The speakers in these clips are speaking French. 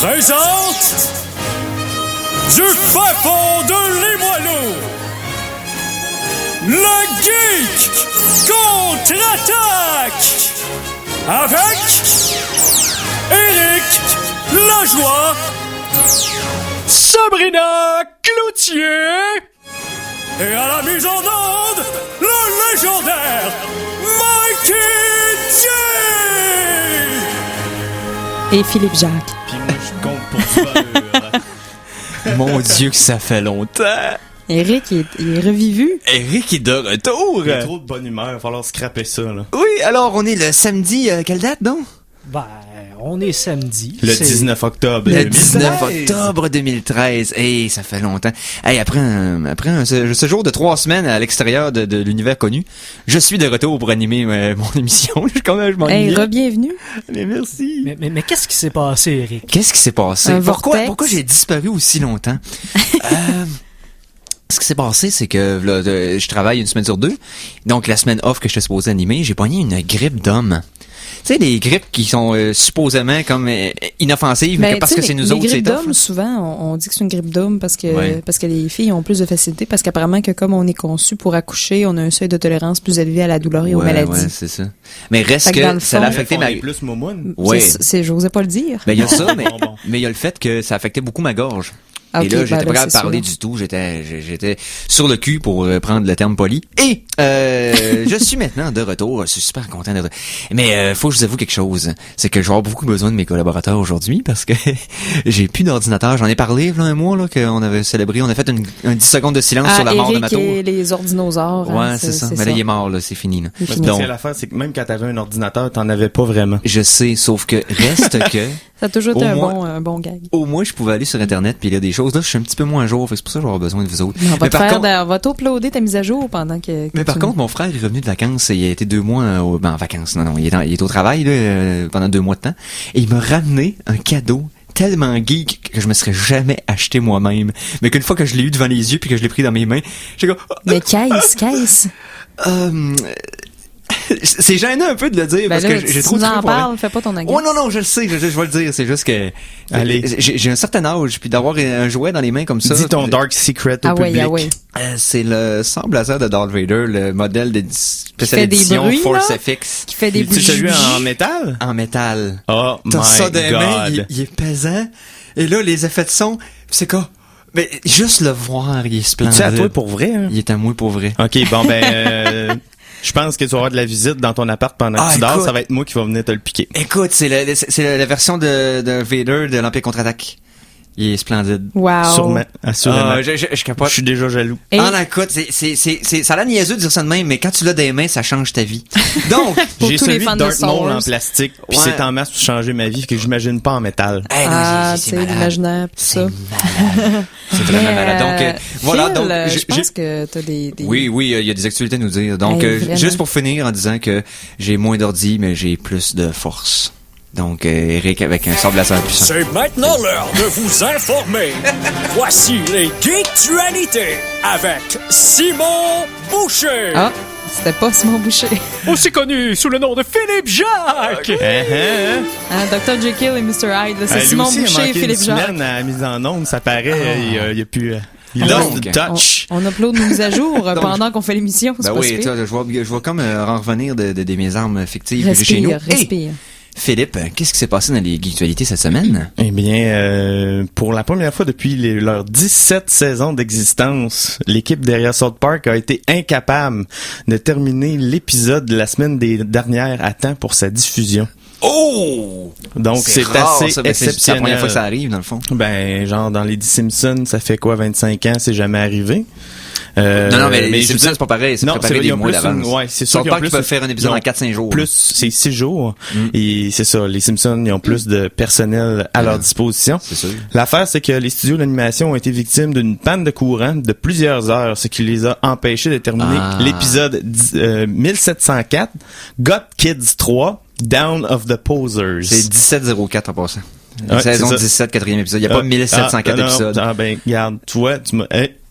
présente du fin fond de Limoilou, le Geek contre-attaque avec Éric Lajoie, Sabrina Cloutier et à la mise en onde, le légendaire Mikey J. Et Philippe Jacques. Puis moi, je compte pour ça. Mon Dieu que ça fait longtemps. Éric, il est revivu. Éric est de retour. Il y a trop de bonne humeur, il va falloir scraper ça, là. Oui, alors on est le samedi, quelle date donc? Ben, on est samedi. Le 19 octobre. Le 2013. 19 octobre 2013. Hey, ça fait longtemps. Hey, après ce jour de 3 semaines à l'extérieur de l'univers connu, je suis de retour pour animer mon émission. Je m'ennuie. Hey, re-bienvenue. Mais merci. Mais qu'est-ce qui s'est passé, Éric? Qu'est-ce qui s'est passé? Un vortex. Pourquoi j'ai disparu aussi longtemps? Ce qui s'est passé, c'est que là, je travaille une semaine sur 2. Donc, la semaine off que j'étais supposé animer, j'ai pogné une grippe d'homme. Tu sais, des grippes qui sont supposément comme inoffensives, mais parce que c'est nous autres, c'est les tough. grippes d'hommes, souvent, on dit que c'est une grippe d'homme parce que Ouais. parce que les filles ont plus de facilité, parce qu'apparemment que comme on est conçu pour accoucher, on a un seuil de tolérance plus élevé à la douleur et aux maladies. Ouais, c'est ça. Mais reste Fait que dans que le ça fond- l'a affecté ma... plus momoun. Ouais. J'osais pas le dire. Ben, il y a ça, mais Bon. mais il y a le fait que ça affectait beaucoup ma gorge. Ah, Et ok, là, j'étais ben pas là, capable de c'est parler sûr. du tout. J'étais sur le cul pour prendre le terme poli. Et je suis maintenant de retour. Je suis super content d'être. Mais faut que je vous avoue quelque chose. C'est que je vais avoir beaucoup besoin de mes collaborateurs aujourd'hui parce que j'ai plus d'ordinateur. J'en ai parlé là un mois là qu'on avait célébré. On a fait un 10 secondes de silence sur la mort de Éric ma tour. et les ordinosaures. Ouais, c'est ça. Mais là, il est mort là. C'est fini là. Il est Parce fini. que Donc, l'affaire, c'est que même quand t'avais un ordinateur, t'en avais pas vraiment. je sais, sauf que reste que Ça a toujours été Au un moins- bon gag. au moins je pouvais aller sur internet puis il y a des choses là. Je suis un petit peu moins à jour. Fait que c'est pour ça que je vais avoir besoin de vous autres. On va Mais te par faire, contre- on va t'uploader ta mise à jour pendant que Mais par tu- contre, mon frère est revenu de vacances. Il a été 2 mois en vacances. Non, il est au travail là, pendant 2 mois de temps. Et il m'a ramené un cadeau tellement geek que je me serais jamais acheté moi-même. Mais qu'une fois que je l'ai eu devant les yeux puis que je l'ai pris dans mes mains, j'ai comme... Mais qu'est-ce? c'est gênant un peu de le dire Ben parce là, que j'ai si trop tu de nous trucs en pour parles, fais pas ton agace. Oh non, je le sais, je vais le dire. C'est juste que Allez. j'ai un certain âge, puis d'avoir un jouet dans les mains comme ça. Dis ton Dark Secret au Ah ouais, public. ah ouais. C'est le sable laser de Darth Vader, le modèle de spéciale fait des édition bruits, Force là? FX Qui fait des Tu celui bougies. en métal? en métal. Oh my T'as ça des mains, god. il est pesant. Et là, les effets de son, c'est quoi? Mais juste le voir, il est splendide. C'est à toi pour vrai, hein? Il est à moi pour vrai. Ok, bon ben, je pense que tu vas avoir de la visite dans ton appart pendant que Ah, tu dors. écoute. Ça va être moi qui va venir te le piquer. Écoute, c'est la version de Vader de l'Empire contre-attaque. Il est splendide. Wow. Sûrement, assurément. Ah, je capote. Je suis déjà jaloux. Et- Ah, non, écoute, ça a l'air niaiseux de dire ça de même, mais quand tu l'as des mains, ça change ta vie. Donc, Pour J'ai tous les celui fans de de Darth Star Maul en Wars. plastique, puis Ouais. c'est en masse pour changer ma vie que j'imagine pas en métal. hey, non, Ah, tu c'est sais, malade. l'imaginaire pis C'est ça. malade. C'est vraiment malade. Donc, voilà. Phil, Donc, je pense que t'as des... Oui, il y a des actualités à nous dire. Donc, Hey, vraiment. juste pour finir en disant que j'ai moins d'ordi, mais j'ai plus de force. Donc, Eric avec un sable laser puissant. C'est maintenant l'heure de vous informer. Voici les Geektualités avec Simon Boucher. Ah, c'était pas Simon Boucher. Aussi connu sous le nom de Philippe Jacques! Hein, Dr. Jekyll et Mr. Hyde, là, c'est Lui Simon aussi, il a Boucher et manqué Philippe une Jacques. semaine à la mise en onde, ça paraît, il y a plus... Il Donc, lost the touch. On upload nos mises à jour pendant qu'on fait l'émission. C'est Ben pas oui, super. je vais comme en revenir de mes armes fictives que j'ai chez nous. Respire. Philippe, qu'est-ce qui s'est passé dans les geektualités cette semaine? Eh bien, pour la première fois depuis leurs 17 saisons d'existence, l'équipe derrière South Park a été incapable de terminer l'épisode de la semaine dernière à temps pour sa diffusion. Oh! Donc, c'est rare, assez ça, mais c'est la exceptionnel. première fois que ça arrive, dans le fond. Ben, genre, dans les 10 Simpsons, ça fait quoi, 25 ans, c'est jamais arrivé. Non, mais les je veux Simpsons, dire- c'est pas pareil, c'est Non, préparé c'est- ils des ont mois plus d'avance. ouais, c'est sûr South qu'ils ont Park plus- peuvent faire un épisode ils ont en 4-5 jours. Plus, c'est 6 jours. Mm. Et c'est ça, les Simpsons, ils ont plus de personnel à leur disposition. C'est sûr. L'affaire, c'est que les studios d'animation ont été victimes d'une panne de courant de plusieurs heures, ce qui les a empêchés de terminer l'épisode 1704, Got Kids 3, Down of the Posers. C'est 1704 en passant. Ouais, Saison c'est ça. 17, 4e épisode. Il n'y a pas 1704 épisodes. Ah, ben, regarde, tu vois,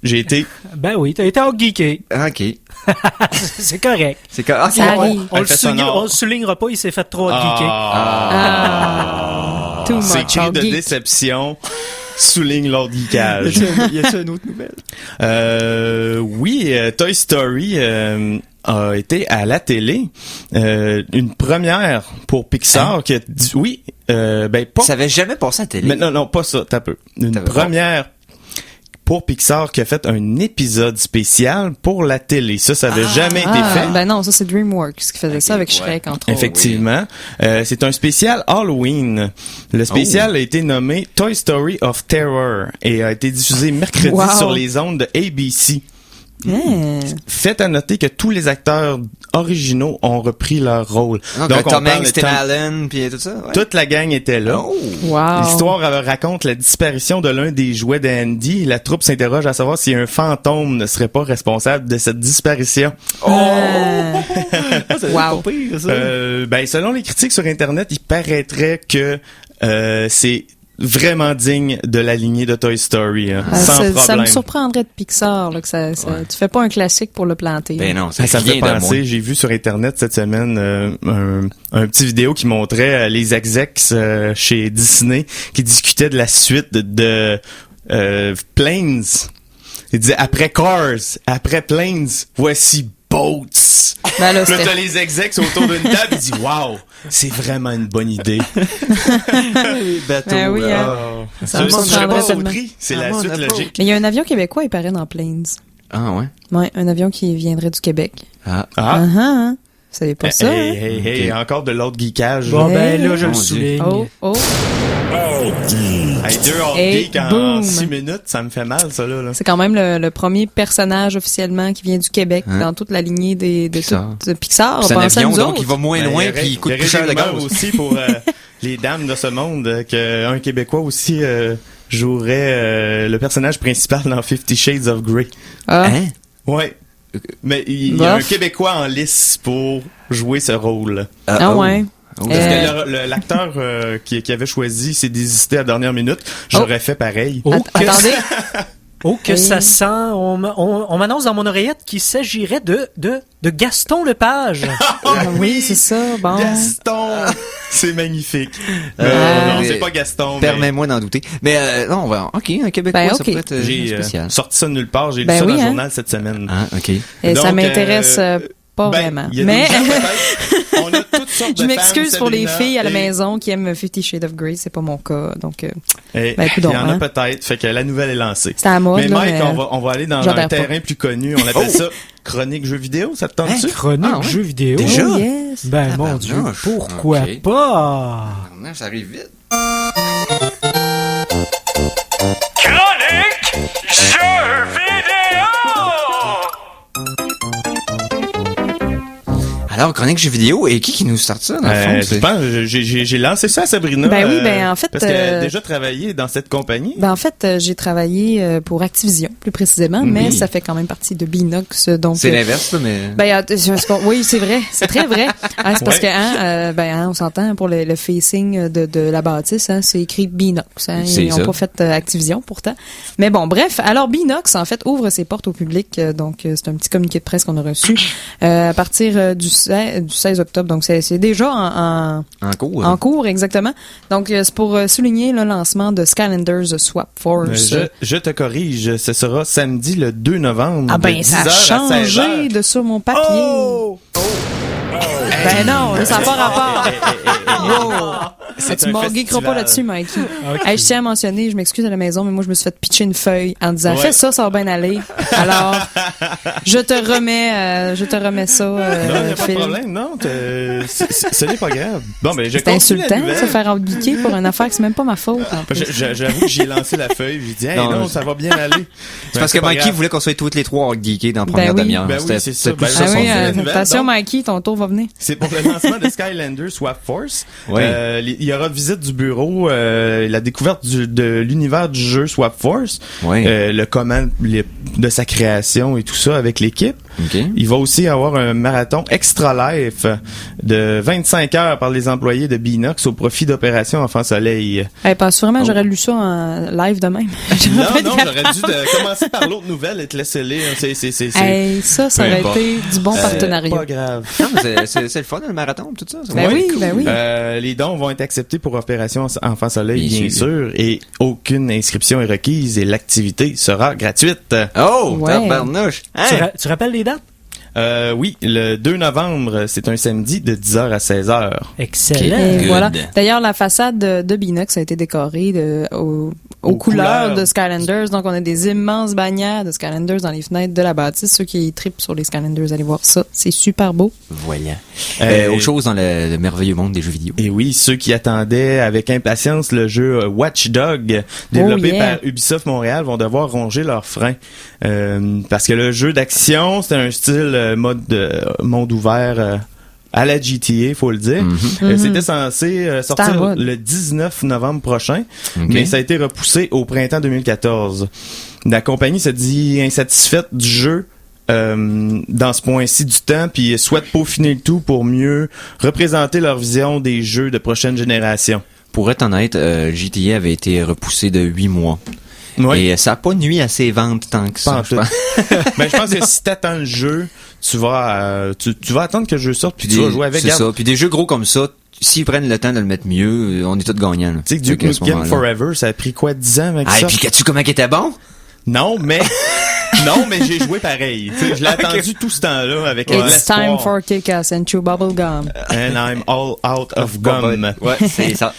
J'ai été... Ben oui, t'as été out-geeké. OK. C'est correct. C'est que, OK. Ça arrive. On le Effet souligne, sonore. on le soulignera pas, il s'est fait trop out-geeké. Too C'est much cri de geek. déception. Souligne l'autre geekage. Y a-t-il une autre nouvelle? Oui, Toy Story a été à la télé. Une première pour Pixar qui a dit... Oui, ben pas... Ça avait jamais passé à la télé. Mais non, pas ça, t'as peu. Une T'as peu. première pour Pixar qui a fait un épisode spécial pour la télé. Ça avait jamais été fait. Ben non, ça c'est DreamWorks qui faisait ça avec ouais. Shrek, entre autres. Effectivement. C'est un spécial Halloween. Le spécial a été nommé Toy Story of Terror et a été diffusé mercredi Wow. sur les ondes de ABC. Hein. Faites à noter que tous les acteurs originaux ont repris leur rôle. Donc, on Tom parle de Hanks, Tim Allen, puis tout ça. Ouais. toute la gang était là. Oh. Wow. L'histoire raconte la disparition de l'un des jouets d'Andy. La troupe s'interroge à savoir si un fantôme ne serait pas responsable de cette disparition. Wow. Ben, selon les critiques sur Internet, il paraîtrait que c'est vraiment digne de la lignée de Toy Story, hein, sans ça me problème. surprendrait de Pixar, là, que ça, tu fais pas un classique pour le planter. Ben non, ça, Ça me fait vient de moi. penser, j'ai vu sur Internet cette semaine un petit vidéo qui montrait les execs chez Disney qui discutaient de la suite de Planes. Il disait après Cars, après Planes, voici Boats. Ben là, Puis là, c'était- t'as les execs autour d'une table, il dit waouh, c'est vraiment une bonne idée. Ben oui, hein. Ça me Je serais surprendrait pas tellement. surpris, c'est Ah, la mon suite Dieu. logique. Mais il y a un avion québécois, il paraît dans Planes. Ah, ouais. Ouais, un avion qui viendrait du Québec. Ah. Ah, Hein? Vous savez pas ça? hey, hein? hey, hey, encore de l'autre geekage. Bon, là. ben là, je Mon le Dieu. souligne. Oh. Hey, deux hors Et geeks en boom. 6 minutes, ça me fait mal, ça, là. C'est quand même le premier personnage officiellement qui vient du Québec Hein? dans toute la lignée de Pixar. Pixar. C'est un Pensez à avion, nous donc autres. il va moins Ben, loin il y puis aurait- il coûte il y plus cher aurait de des gaz. rumeurs aussi pour les dames de ce monde, qu'un Québécois aussi jouerait le personnage principal dans 50 Shades of Grey. Ah. Hein? Ouais. Mais il y a un Bof. Québécois en lice pour jouer ce rôle. Ah oh. ouais. Oh. Parce Euh. que l'acteur qui avait choisi s'est désisté à la dernière minute. J'aurais fait pareil. Oh, que, Attendez. oh, que Hey. ça sent. On m'annonce dans mon oreillette qu'il s'agirait de Gaston Lepage. Ah oui, c'est ça. Bon. Gaston! C'est magnifique. Euh, non, c'est pas Gaston. mais Permets-moi d'en douter. Mais non, on va. OK, un Québécois, Ben, ça ok. pourrait être J'ai spécial. sorti ça de nulle part. J'ai lu Ben ça oui, dans le hein. journal cette semaine. Ah, OK. Et ça Donc, m'intéresse pas Ben, vraiment. il y a Mais des gens, peut-être, on a toutes sortes de je m'excuse fans, pour les Sabrina, filles à la et- maison qui aiment 50 Shades of Grey. C'est pas mon cas. Donc, et ben, il y coudonc, en a hein. peut-être. Fait que la nouvelle est lancée. c'est à la mode. Mais là, Mike, mais, on va aller dans un j'adhère pas. terrain plus connu. On appelle ça chronique jeux vidéo. Ça te tente-tu? Chronique Ah, ouais. jeux vidéo. Déjà? Oh, yes. Ben, mon Dieu, Tabarnouche. pourquoi Ok. pas? Non, ça arrive vite. Chronique jeux vidéo! Alors, chronique jeux vidéo, et qui nous sort ça, dans le fond? Je c'est- pense, j'ai lancé ça à Sabrina. Ben oui, ben, en fait, parce qu'elle a déjà travaillé dans cette compagnie. Ben, en fait, j'ai travaillé pour Activision, plus précisément, mais ça fait quand même partie de Binox. Donc, C'est l'inverse, là, mais... ben, oui, c'est vrai. C'est très vrai. Ah, c'est parce Ouais. que, on s'entend pour le facing de la bâtisse, hein, c'est écrit Binox. Hein, C'est ils ça. n'ont pas fait Activision, pourtant. Mais bon, bref. Alors, Binox, en fait, ouvre ses portes au public. Donc, c'est un petit communiqué de presse qu'on a reçu à partir du 16 octobre. Donc, c'est déjà en En en cours, exactement. Donc, c'est pour souligner le lancement de Skylanders Swap Force. Je te corrige, ce sera samedi le 2 novembre. Ah de ben, ça a 10h à 16h. changé de sur mon papier. Oh! Ben non, ça n'a pas rapport. C'est Tu un m'orgueilleras pas festival. là-dessus, Mikey. Hey, je tiens à mentionner, je m'excuse à la maison, mais moi, je me suis fait pitcher une feuille en disant, Ouais. fais ça, ça va bien aller. Alors, je te remets ça, Non, il n'y a pas de Phil. problème, non. Ce n'est pas grave. Bon, ben, je C'est continue la insultant, nouvelle. se faire out-geeker pour une affaire que c'est même pas ma faute. En plus. J'avoue que j'ai lancé la feuille, j'ai dit, hey, Non, non, ça va bien aller. C'est parce que Mikey voulait qu'on soit toutes les trois geekés dans la première oui. demi-heure. Ben oui, C'était- c'est ça. c'était plus Ben ça Ah son oui, nouvelle, attention, donc. Mikey, ton tour va venir. C'est pour le lancement de Skylanders Swap Force. Ouais. Il y y aura visite du bureau, la découverte de l'univers du jeu Swap Force, le comment de sa création et tout ça avec l'équipe. Okay. Il va aussi avoir un marathon Extra Life de 25 heures par les employés de Binox au profit d'Opération Enfant Soleil. Pense vraiment, j'aurais lu ça en live de même. Non, j'aurais dû commencer par l'autre nouvelle et te laisser lire. Ça aurait été du bon partenariat. Pas grave. Non, mais c'est le fun, le marathon, tout ça. Ben oui. Les dons vont être acceptés pour Opération Enfant Soleil, bien sûr, et aucune inscription est requise et l'activité sera gratuite. Oh, ouais. tabarnouche. Hein? Tu rappelles les dates? Oui, le 2 novembre, c'est un samedi de 10h à 16h. Excellent. Et Good. voilà. D'ailleurs, la façade de Binox a été décorée aux couleurs de Skylanders. Donc, on a des immenses bannières de Skylanders dans les fenêtres de la bâtisse. Ceux qui trippent sur les Skylanders, allez voir ça. C'est super beau. Voilà. Autre chose dans le merveilleux monde des jeux vidéo. Et oui, ceux qui attendaient avec impatience le jeu Watch Dogs, développé par Ubisoft Montréal, vont devoir ronger leurs freins. Parce que le jeu d'action, c'est un style monde ouvert à la GTA, faut le dire. C'était censé sortir le 19 novembre prochain, mais ça a été repoussé au printemps 2014. La compagnie se dit insatisfaite du jeu dans ce point-ci du temps, puis souhaite peaufiner le tout pour mieux représenter leur vision des jeux de prochaine génération. Pour être honnête, GTA avait été repoussé de 8 mois. Oui. Et ça n'a pas nuit à ses ventes tant que ça. Mais je pense que si t'attends le jeu, tu vas attendre que le jeu sorte, puis tu vas jouer avec. C'est ça. Puis des jeux gros comme ça, s'ils prennent le temps de le mettre mieux, on est tous gagnants. Tu sais que Duke Nukem Forever, ça a pris quoi, 10 ans avec ça? Et puis qu'as-tu comment qu'il était bon? Non, mais j'ai joué pareil. T'sais, je l'ai attendu tout ce temps-là avec It's time for Kick-Ass and chew bubble gum. And I'm all out of gum. Ouais, c'est ça.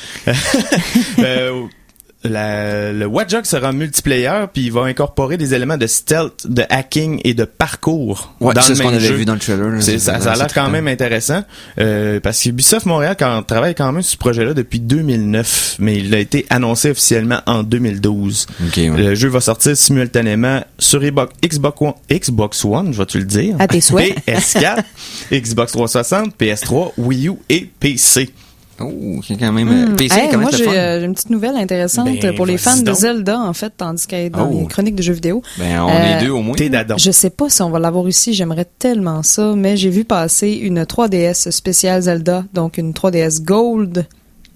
Le Watch Dogs sera multiplayer, puis il va incorporer des éléments de stealth, de hacking et de parcours. Ouais, dans c'est le ce qu'on même avait jeu. vu dans le trailer. Ça a l'air quand même intéressant, parce que Ubisoft Montréal travaille quand même sur ce projet-là depuis 2009, mais il a été annoncé officiellement en 2012. Okay, ouais. Le jeu va sortir simultanément sur Xbox One, je vais-tu le dire? À tes souhaits. PS4, Xbox 360, PS3, Wii U et PC. Oh, c'est quand même... PC, comment moi, c'est le fun? j'ai une petite nouvelle intéressante pour les fans de Zelda, en fait, tandis qu'elle est dans les chroniques de jeux vidéo. Ben, on est deux au moins. T'es dadon. Je sais pas si on va l'avoir ici, j'aimerais tellement ça, mais j'ai vu passer une 3DS spéciale Zelda, donc une 3DS Gold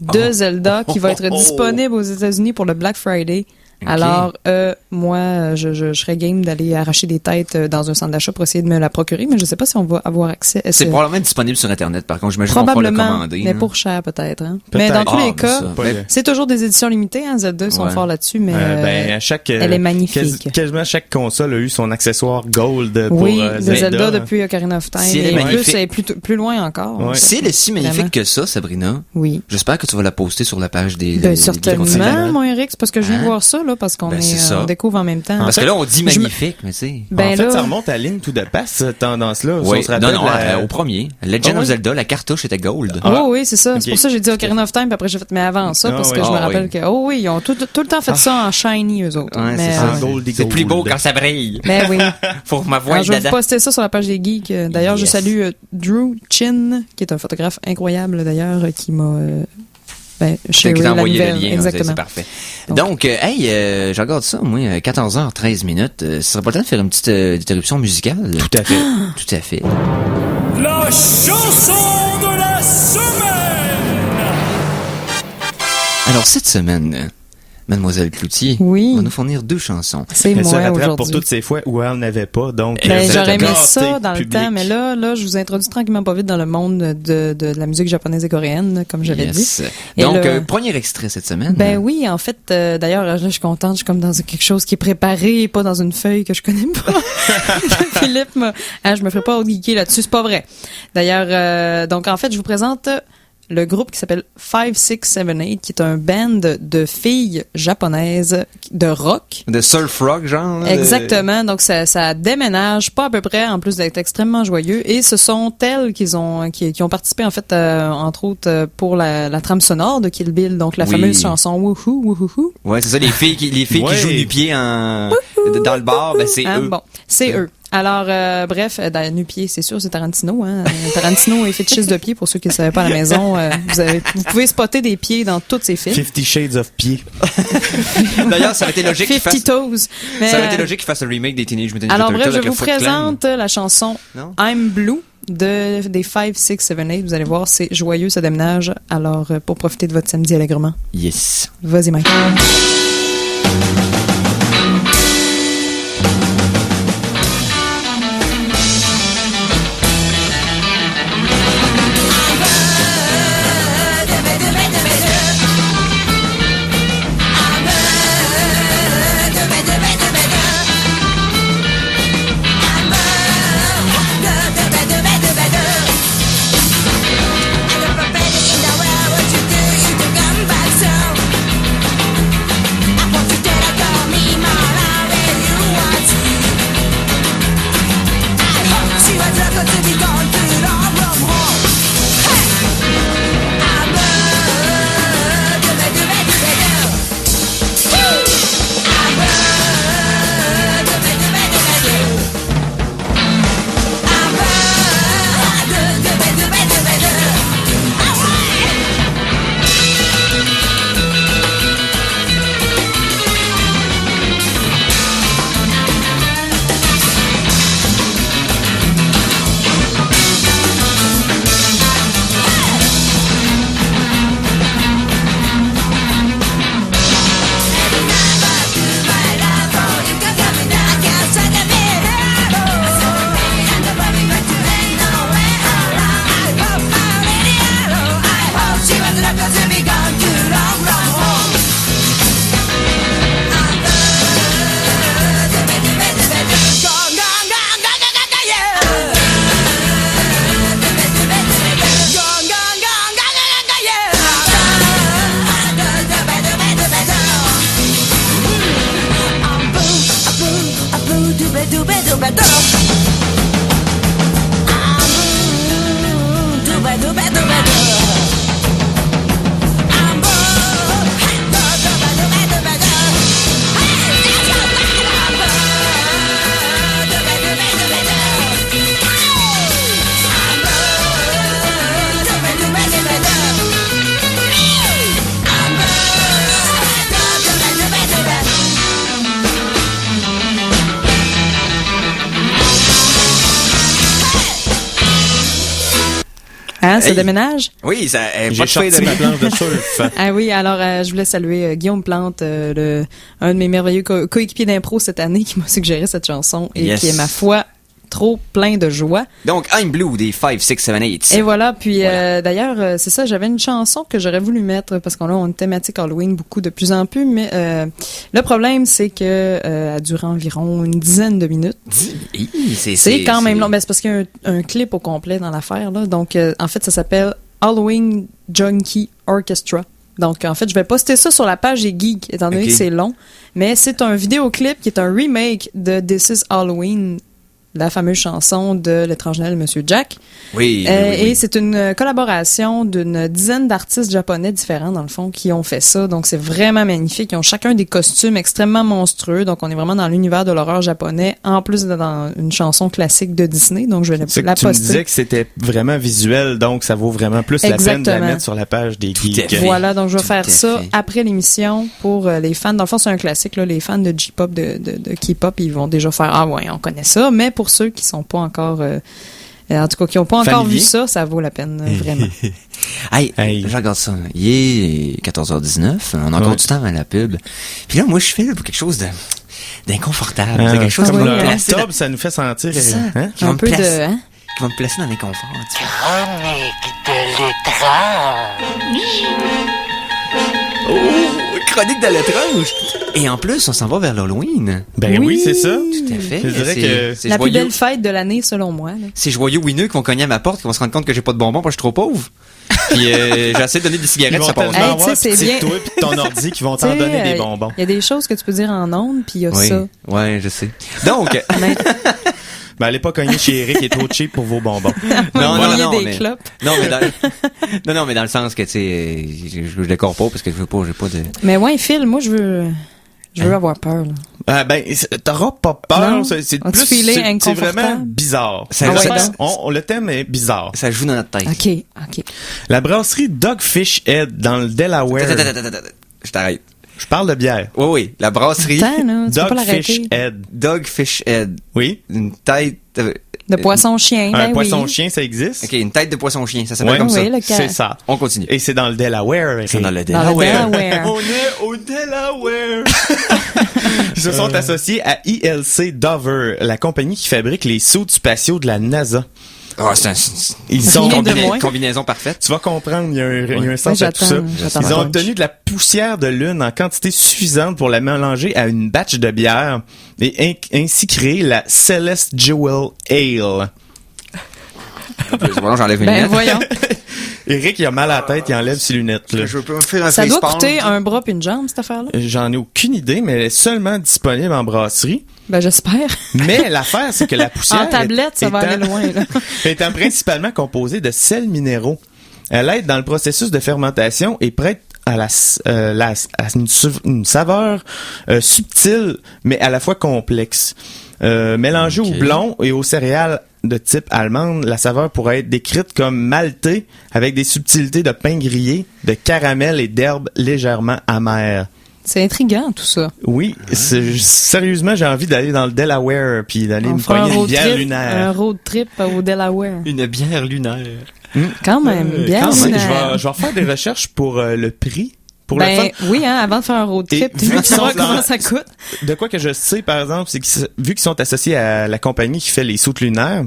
de Zelda qui va être disponible aux États-Unis pour le Black Friday. Okay. Alors, moi, je serais game d'aller arracher des têtes dans un centre d'achat pour essayer de me la procurer, mais je sais pas si on va avoir accès à C'est probablement disponible sur Internet, par contre. J'imagine qu'on va le commander. Mais pour cher, peut-être. Hein? Mais dans tous les cas, c'est toujours des éditions limitées. Hein? Zelda, ils sont forts là-dessus, mais elle est magnifique. Quasiment chaque console a eu son accessoire Gold pour Zelda depuis Ocarina of Time. Si et plus, elle est plus loin encore. Ouais. Si elle est si magnifique que ça, Sabrina, j'espère que tu vas la poster sur la page des certainement, mon Eric, c'est parce que je viens de voir ça, là, parce qu'on on découvre en même temps. Parce que là, on dit magnifique, mais c'est... En fait, ça remonte à Link to the Past, cette tendance-là. Oui. Au premier. Legend of Zelda, la cartouche était gold. Oui, c'est ça. Okay. C'est pour ça que j'ai dit Ocarina of Time, puis après j'ai fait, mais avant ça, parce que je me rappelle que, ils ont tout le temps fait ça en shiny, eux autres. Ouais, mais, c'est plus beau quand ça brille. Ben oui. Pour ma voix. Je vais vous poster ça sur la page des geeks. D'ailleurs, je salue Drew Chin, qui est un photographe incroyable, d'ailleurs, qui m'a... qui t'a envoyé le lien, exactement. C'est parfait. Donc, je regarde ça, moi, 14h13 minutes. Ce serait pas le temps de faire une petite interruption musicale? Tout à fait. Tout à fait. La chanson de la semaine! Alors, cette semaine, Mademoiselle Cloutier va nous fournir 2 chansons. C'est moi aujourd'hui. Pour toutes ces fois où elle n'avait pas, donc... j'aurais aimé ça dans le temps, mais là, je vous introduis tranquillement pas vite dans le monde de la musique japonaise et coréenne, comme j'avais dit. Donc, premier extrait cette semaine. Ben oui, en fait, d'ailleurs, là, je suis contente, je suis comme dans quelque chose qui est préparé, pas dans une feuille que je connais pas. Philippe, je me ferai pas geeker là-dessus, c'est pas vrai. D'ailleurs, donc en fait, je vous présente... le groupe qui s'appelle 5678, qui est un band de filles japonaises de rock. De surf rock, genre? Exactement. Donc, ça déménage pas à peu près, en plus d'être extrêmement joyeux. Et ce sont elles qui ont participé, en fait, entre autres, pour la trame sonore de Kill Bill. Donc, la fameuse chanson Woohoo, Woohoo. Ouais, c'est ça, les filles qui jouent du pied dans le bar, ben c'est eux. Bon, c'est eux. Alors, bref, nu-pied, c'est sûr, c'est Tarantino. Hein? Tarantino est fétichiste de pieds, pour ceux qui ne savaient pas à la maison. Vous pouvez spotter des pieds dans tous ses films. 50 Shades of Pieds. D'ailleurs, ça aurait été logique qu'il 50 fasse... Toes. Mais, Ça aurait été logique qu'il fasse un remake des Teenage Mutant Ninja alors, Turtles bref, je avec le vous Foot Clan. présente la chanson Non? I'm Blue des 5, 6, 7, 8. Vous allez voir, c'est joyeux, ça déménage. Alors, pour profiter de votre samedi allègrement. Yes. Vas-y, Mike. Hein, ça déménage? Oui, ça J'ai sorti ma planche de surf. Ah oui, alors je voulais saluer Guillaume Plante, un de mes merveilleux coéquipiers d'impro cette année qui m'a suggéré cette chanson et qui est, ma foi, trop plein de joie. Donc, I'm Blue des 5, 6, 7, 8. Et voilà, puis d'ailleurs, c'est ça, j'avais une chanson que j'aurais voulu mettre parce qu'on a une thématique Halloween beaucoup de plus en plus, mais le problème, c'est que elle dure environ une dizaine de minutes. C'est quand même long, mais c'est parce qu'il y a un clip au complet dans l'affaire, là. Donc, en fait, ça s'appelle Halloween Junkie Orchestra. Donc, en fait, je vais poster ça sur la page des Geeks, étant donné que c'est long, mais c'est un vidéoclip qui est un remake de This Is Halloween, la fameuse chanson de l'étrange Noël Monsieur Jack. Oui, Et c'est une collaboration d'une dizaine d'artistes japonais différents, dans le fond, qui ont fait ça. Donc, c'est vraiment magnifique. Ils ont chacun des costumes extrêmement monstrueux. Donc, on est vraiment dans l'univers de l'horreur japonais, en plus dans une chanson classique de Disney. Donc, je vais la poster. Tu me disais que c'était vraiment visuel, donc ça vaut vraiment plus la peine de la mettre sur la page des Geeks. Voilà, donc je vais faire ça après l'émission pour les fans. Dans le fond, c'est un classique, là. Les fans de J-pop, de K-pop, ils vont déjà faire « Ah ouais, on connaît ça », mais pour ceux qui sont pas encore en tout cas qui n'ont pas encore vu ça, ça vaut la peine vraiment. Hey, je regarde ça. Il est 14h19, on a encore du temps avant la pub. Puis là, moi, je fais quelque chose d'inconfortable. C'est quelque chose comme qui va me placer. Octobre, ça nous fait sentir qui va me placer, qui va me placer dans l'inconfort. Chronique de l'étrange. Et en plus, on s'en va vers l'Halloween. Ben oui, c'est ça. Tout à fait. Je dirais que c'est la plus belle fête de l'année, selon moi. Là. C'est joyeux wineux qui vont cogner à ma porte, qui vont se rendre compte que j'ai pas de bonbons parce que je suis trop pauvre. Puis j'essaie de donner des cigarettes, ça passe pas. C'est toi et ton ordi qui vont t'en donner des bonbons. Il y a des choses que tu peux dire en ondes, puis il y a ça. Ouais, je sais. Donc... Ben, allez pas cogner chez Eric, il est trop cheap pour vos bonbons. Non, mais dans le sens que, tu sais, je décore pas parce que j'ai pas de... Mais ouais, Phil, moi, je veux Je veux avoir peur, là. T'auras pas peur. Non. C'est As-tu plus, filé c'est inconfortable? vraiment bizarre. Ça- Le thème est bizarre. Ça joue dans notre tête. OK. La brasserie Dogfish Head dans le Delaware. Attends. Je t'arrête. Je parle de bière. Oui. La brasserie Attends, là, tu peux pas Dogfish l'arrêter. Head. Dogfish Head. Oui. Une tête... De poisson-chien, Un ben poisson oui. chien, ça existe? OK, une tête de poisson-chien. Ça s'appelle Ouais. comme ça. Oui, le C'est ça. On continue. Et c'est dans le Delaware. C'est dans le Dans le Delaware. Delaware. On est au Delaware. Ils se sont associés à ILC Dover, la compagnie qui fabrique les sauts spatiaux de la NASA. Ils sont Rien de moins. combinaison parfaite. Tu vas comprendre, il y a un sens Oui, à tout ça. j'attends Ils la ont punch. obtenu de la poussière de lune en quantité suffisante pour la mélanger à une batch de bière et ainsi créer la Celeste Jewel Ale. Voilà, j'enlève une Ben lunette. voyons. Eric, il a mal à la tête, il enlève ses lunettes. Là. Je peux me faire un Ça doit facepalm. coûter un bras puis une jambe, cette affaire-là? J'en ai aucune idée, mais elle est seulement disponible en brasserie. Ben j'espère. Mais l'affaire, c'est que la poussière... En tablette, ça va aller loin, là. étant principalement composée de sels minéraux. Elle aide dans le processus de fermentation et prête à une saveur subtile, mais à la fois complexe. Mélangée au blond et aux céréales de type allemande, la saveur pourrait être décrite comme maltée avec des subtilités de pain grillé, de caramel et d'herbes légèrement amères. C'est intriguant, tout ça. Oui, sérieusement, j'ai envie d'aller dans le Delaware puis d'aller On me fera pogner une road bière trip, un lunaire. road trip au Delaware. Une bière lunaire. Quand même, une bière Quand même, lunaire. je vais faire des recherches pour le prix. Pour le fun. Ben oui, hein, avant de faire un road Et trip, tu vu veux qu'ils sont savoir comment dans- ça coûte? De quoi que je sais, par exemple, c'est que vu qu'ils sont associés à la compagnie qui fait les soutes lunaires,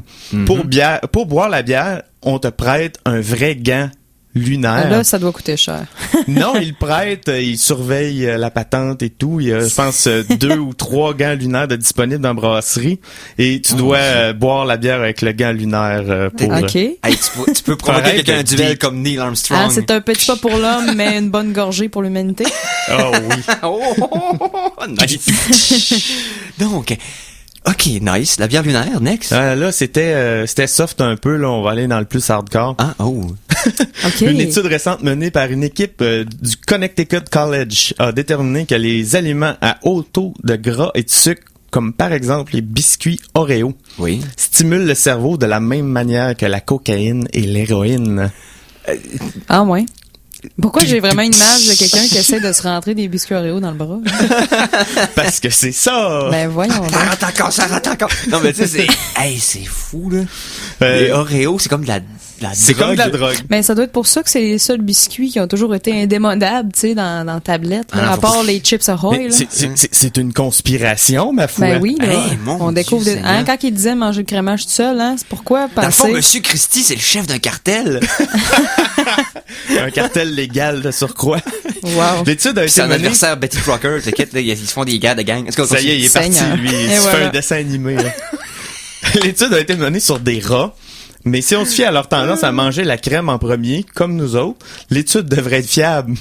pour boire la bière, on te prête un vrai gant lunaire. Là, ça doit coûter cher. Non, ils prêtent, ils surveillent la patente et tout. Il y a, je pense, 2 ou 3 gants lunaires de disponibles dans la brasserie. Et tu dois boire la bière avec le gant lunaire pour... OK. Hey, tu peux provoquer Arrête quelqu'un un de duel deep. comme Neil Armstrong. Ah, c'est un petit pas pour l'homme, mais une bonne gorgée pour l'humanité. Oh oui. Oh, nice. Donc, OK, nice. La bière lunaire, next. Là, c'était soft un peu. Là, on va aller dans le plus hardcore. Ah, oh. OK. Une étude récente menée par une équipe du Connecticut College a déterminé que les aliments à haut taux de gras et de sucre, comme par exemple les biscuits Oreo, Oui. stimulent le cerveau de la même manière que la cocaïne et l'héroïne. Ah, ouais. Pourquoi j'ai vraiment une image de quelqu'un qui essaie de se rentrer des biscuits Oreo dans le bras? Parce que c'est ça! Ben voyons donc. Ça rate encore. Non, mais tu sais, c'est fou, là. Euh, Les Oreos, c'est comme de la c'est comme de la drogue. Mais ça doit être pour ça que c'est les seuls biscuits qui ont toujours été indémodables, tu sais, dans la tablette. là. Ah, à faut part pas- les chips Ahoy, Mais là. c'est une conspiration, ma foi. Ben oui, là. Hey, mon on découvre Dieu des... Seigneur. hein, quand il disait manger le crémage tout seul, hein, c'est pourquoi Dans le fond, passer... Monsieur Christie, c'est le chef d'un cartel. Un cartel légal de surcroît. Wow. L'étude a Puis été c'est un menée... adversaire, Betty Crocker, t'inquiète, là, ils se font des gars de gang. Est-ce que Ça y est, il est parti, Seigneur. lui. Et Il se fait voilà. un dessin animé. là. L'étude a été menée sur des rats. Mais si on se fie à leur tendance à manger la crème en premier, comme nous autres, l'étude devrait être fiable.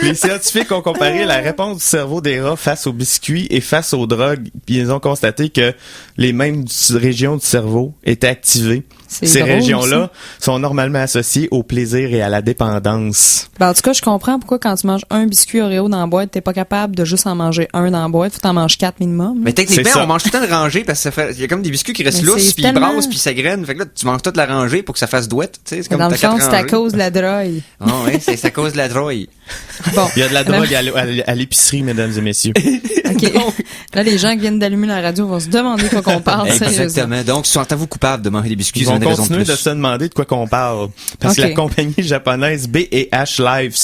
Les scientifiques ont comparé la réponse du cerveau des rats face aux biscuits et face aux drogues, puis ils ont constaté que les mêmes régions du cerveau étaient activées. C'est Ces drôle, régions-là sont normalement associées au plaisir et à la dépendance. Ben, en tout cas, je comprends pourquoi quand tu manges un biscuit Oreo dans la boîte, t'es pas capable de juste en manger un dans la boîte. Faut t'en manger 4 minimum. Mais techniquement, C'est ça. on mange tout le temps de rangée parce que ça fait, il y a comme des biscuits qui restent Mais lousses, c'est puis ils tellement- brassent, puis ça graine. Fait que là, tu manges toute la rangée pour que ça fasse douette, tu sais. C'est Mais comme dans le t'as fond, quatre c'est à rangées. cause de la drogue. Ah ouais, c'est à cause de la drogue. Bon. Il y a de la drogue à l'épicerie, mesdames et messieurs. OK. Là, les gens qui viennent d'allumer la radio vont se demander quoi qu'on parle. sérieusement. Exactement. Donc, sentez-vous coupable de manger des biscuits, Ils vont une raison de continuer plus. de se demander de quoi qu'on parle. Parce que Ok. la compagnie japonaise B&H Lives